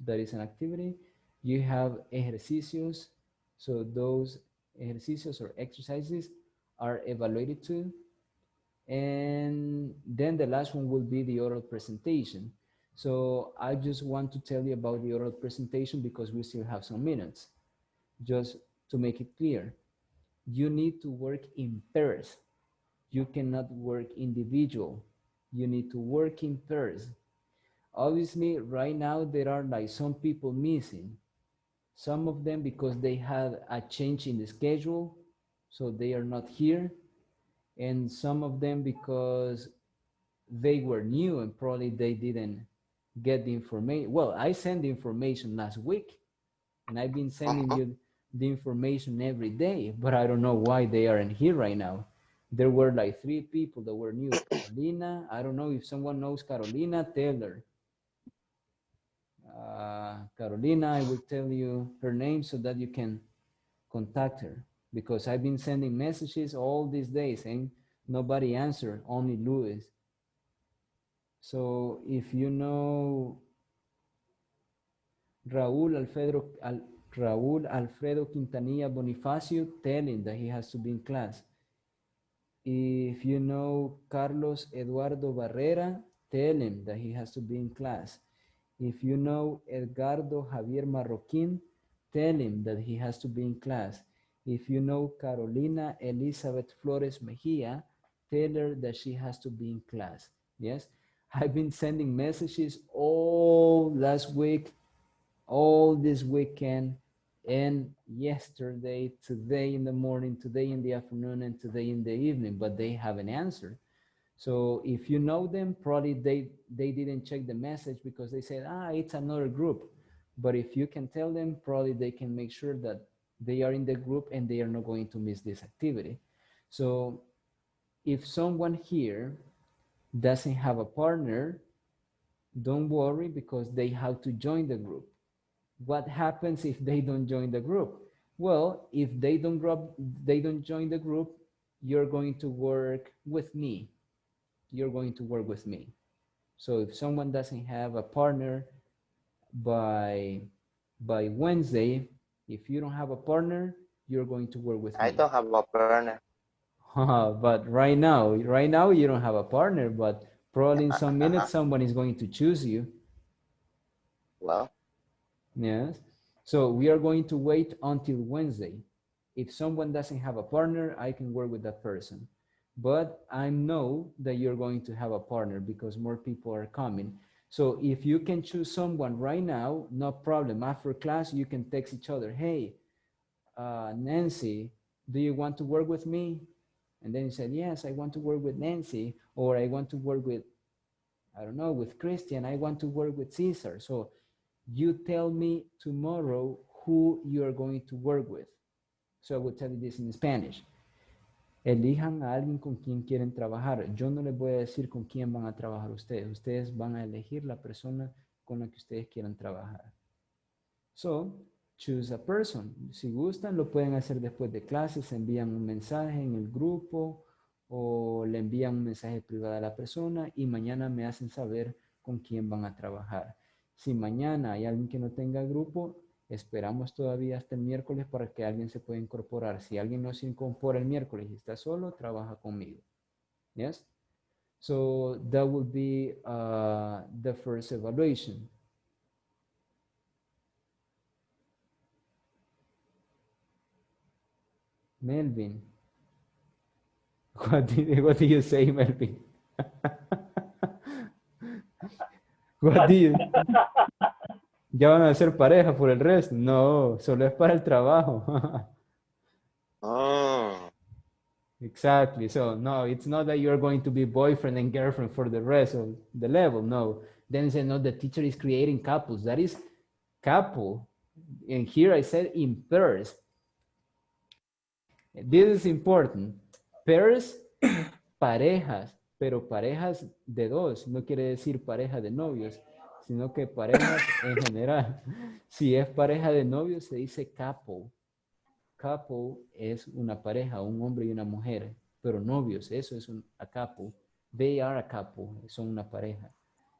that is an activity. You have ejercicios, so those ejercicios or exercises are evaluated too. And then the last one will be the oral presentation. So I just want to tell you about the oral presentation because we still have some minutes. Just to make it clear, you need to work in pairs. You cannot work individual. You need to work in pairs. Obviously, right now there are like some people missing. Some of them because they had a change in the schedule, so they are not here. And some of them because they were new and probably they didn't get the information. Well, I sent the information last week, and I've been sending you the information every day, but I don't know why they aren't here right now. There were like 3 people that were new. Carolina, I don't know if someone knows Carolina Taylor. Carolina, I will tell you her name so that you can contact her, because I've been sending messages all these days and nobody answered, only Louis. So if you know Raúl Alfredo Quintanilla Bonifacio, tell him that he has to be in class. If you know Carlos Eduardo Barrera, tell him that he has to be in class. If you know Edgardo Javier Marroquín, tell him that he has to be in class. If you know Carolina Elizabeth Flores Mejia, tell her that she has to be in class. Yes, I've been sending messages all last week, all this weekend, and yesterday, today in the morning, today in the afternoon, and today in the evening, but they haven't answered. So if you know them, probably they didn't check the message because they said, it's another group. But if you can tell them, probably they can make sure that they are in the group and they are not going to miss this activity. So if someone here doesn't have a partner, don't worry because they have to join the group. What happens if they don't join the group? Well, if they don't join the group, you're going to work with me. You're going to work with me. So if someone doesn't have a partner by Wednesday, if you don't have a partner, you're going to work with me.
I don't have a partner.
But right now you don't have a partner, but probably in some minutes someone is going to choose you.
Well.
Yes. So we are going to wait until Wednesday. If someone doesn't have a partner, I can work with that person. But I know that you're going to have a partner because more people are coming. So if you can choose someone right now, no problem. After class, you can text each other. Hey, Nancy, do you want to work with me? And then you said, yes, I want to work with Nancy, or I want to work with, I don't know, with Christian. I want to work with Cesar. So you tell me tomorrow who you are going to work with. So I will tell you this in Spanish. Elijan a alguien con quien quieren trabajar. Yo no les voy a decir con quién van a trabajar ustedes. Ustedes van a elegir la persona con la que ustedes quieran trabajar. So, choose a person. Si gustan, lo pueden hacer después de clases. Envían un mensaje en el grupo o le envían un mensaje privado a la persona y mañana me hacen saber con quién van a trabajar. Si mañana hay alguien que no tenga grupo, esperamos todavía hasta el miércoles para que alguien se pueda incorporar. Si alguien no se incorpora el miércoles y está solo, trabaja conmigo. Yes? So that will be the first evaluation. Melvin. What do you say, Melvin? What do you... ¿Ya van a ser pareja por el resto? No, solo es para el trabajo.
Oh.
Exactly. So, no, it's not that you're going to be boyfriend and girlfriend for the rest of the level. No. Then say, no, the teacher is creating couples. That is couple. And here I said in pairs. This is important. Pairs, parejas, pero parejas de dos. No quiere decir pareja de novios, sino que parejas en general. Si es pareja de novios, se dice couple. Couple es una pareja, un hombre y una mujer, pero novios, eso es a couple. They are a couple, son una pareja.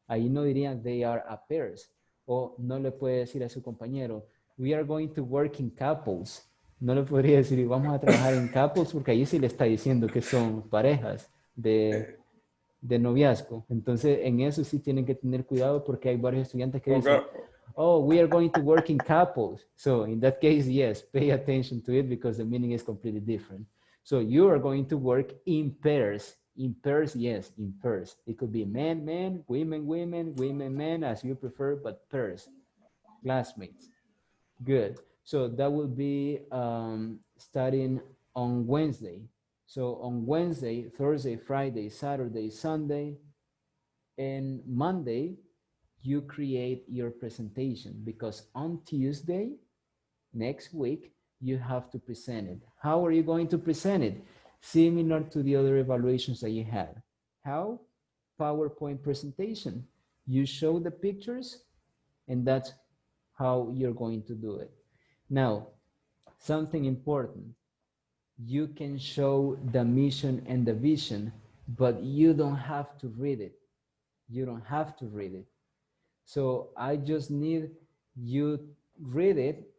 Ahí no dirían they are a pairs, o no le puede decir a su compañero, we are going to work in couples. No le podría decir, vamos a trabajar en couples, porque ahí sí le está diciendo que son parejas de noviazgo. Entonces, en eso sí tienen que tener cuidado porque hay varios estudiantes que dicen, oh, we are going to work in couples. So in that case, yes, pay attention to it because the meaning is completely different. So you are going to work in pairs. In pairs, yes, in pairs. It could be men, men, women, women, women, men, as you prefer, but pairs, classmates. Good. So that will be starting on Wednesday. So on Wednesday, Thursday, Friday, Saturday, Sunday, and Monday, you create your presentation because on Tuesday, next week, you have to present it. How are you going to present it? Similar to the other evaluations that you had. How? PowerPoint presentation. You show the pictures, and that's how you're going to do it. Now, something important. You can show the mission and the vision, but you don't have to read it. You don't have to read it. So I just need you read it,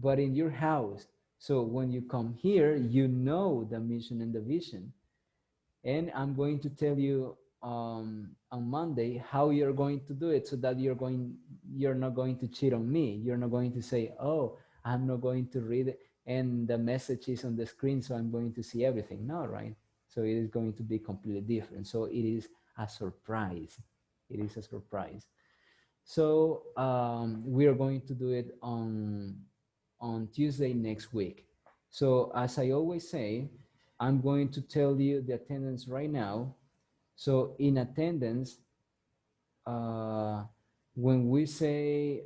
but in your house. So when you come here, you know the mission and the vision. And I'm going to tell you on Monday how you're going to do it so that you're not going to cheat on me. You're not going to say, oh, I'm not going to read it and the message is on the screen, so I'm going to see everything. No, right? So it is going to be completely different. So it is a surprise. It is a surprise. So we are going to do it on Tuesday next week. So as I always say, I'm going to tell you the attendance right now. So in attendance, when we say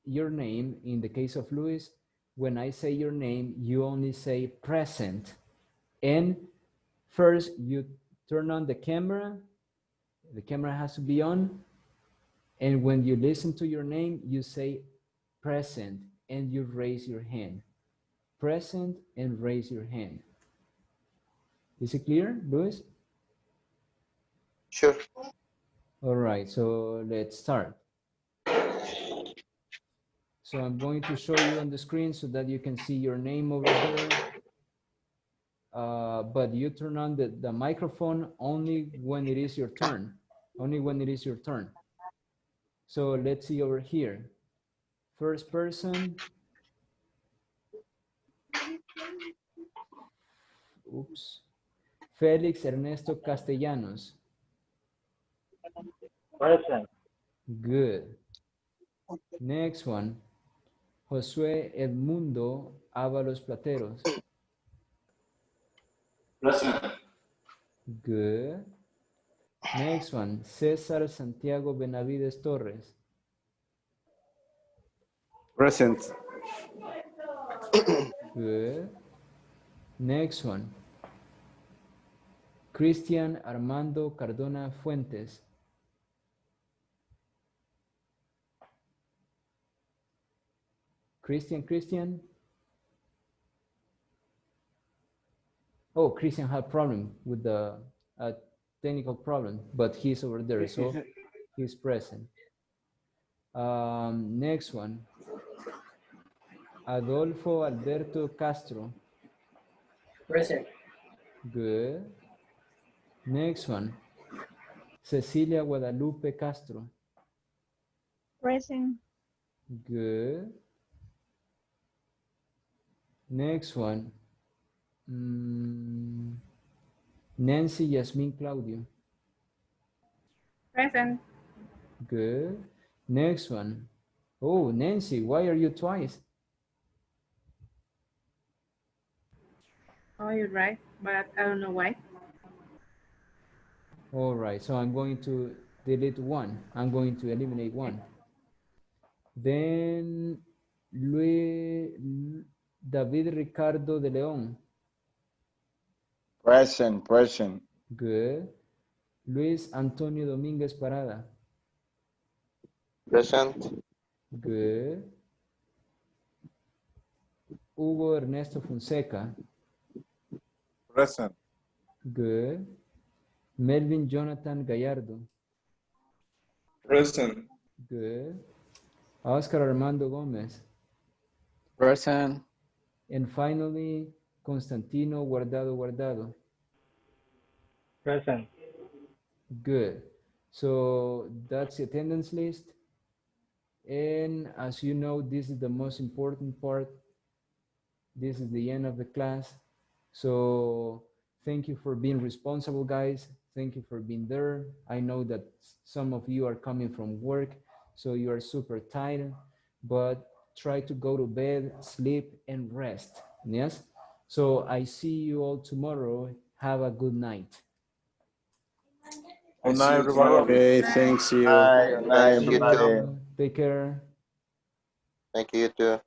your name, in the case of Luis, when I say your name, you only say present. And first you turn on the camera has to be on. And when you listen to your name, you say present and you raise your hand. Present and raise your hand. Is it clear, Luis?
Sure.
All right, so let's start. So I'm going to show you on the screen so that you can see your name over here. But you turn on the microphone only when it is your turn. Only when it is your turn. So let's see over here. First person. Oops. Félix Ernesto Castellanos.
Present.
Good. Next one. Josué Edmundo Ábalos Plateros.
Present.
Good. Next one. César Santiago Benavides Torres.
Present.
Good. Next one. Cristian Armando Cardona Fuentes. Christian? Oh, Christian had a problem with the technical problem, but he's over there, so he's present. Next one. Adolfo Alberto Castro.
Present.
Good. Next one. Cecilia Guadalupe Castro.
Present.
Good. Next one. Nancy Yasmin Claudio.
Present.
Good. Next one. Oh, Nancy, why are you twice?
Oh, you're right, but I don't know why.
All right, so I'm going to delete one. I'm going to eliminate one. Then David Ricardo de León.
Present.
Good. Luis Antonio Domínguez Parada.
Present.
Good. Hugo Ernesto Fonseca.
Present.
Good. Melvin Jonathan Gallardo.
Present.
Good. Oscar Armando Gomez.
Present.
And finally, Constantino Guardado.
Present.
Good. So that's the attendance list. And as you know, this is the most important part. This is the end of the class. So thank you for being responsible, guys. Thank you for being there. I know that some of you are coming from work, so you are super tired, but try to go to bed, sleep, and rest. Yes? So I see you all tomorrow. Have a good night.
Good night, everybody.
Okay, thanks you.
Good night,
You too.
everybody.
Take care.
Thank you, you too.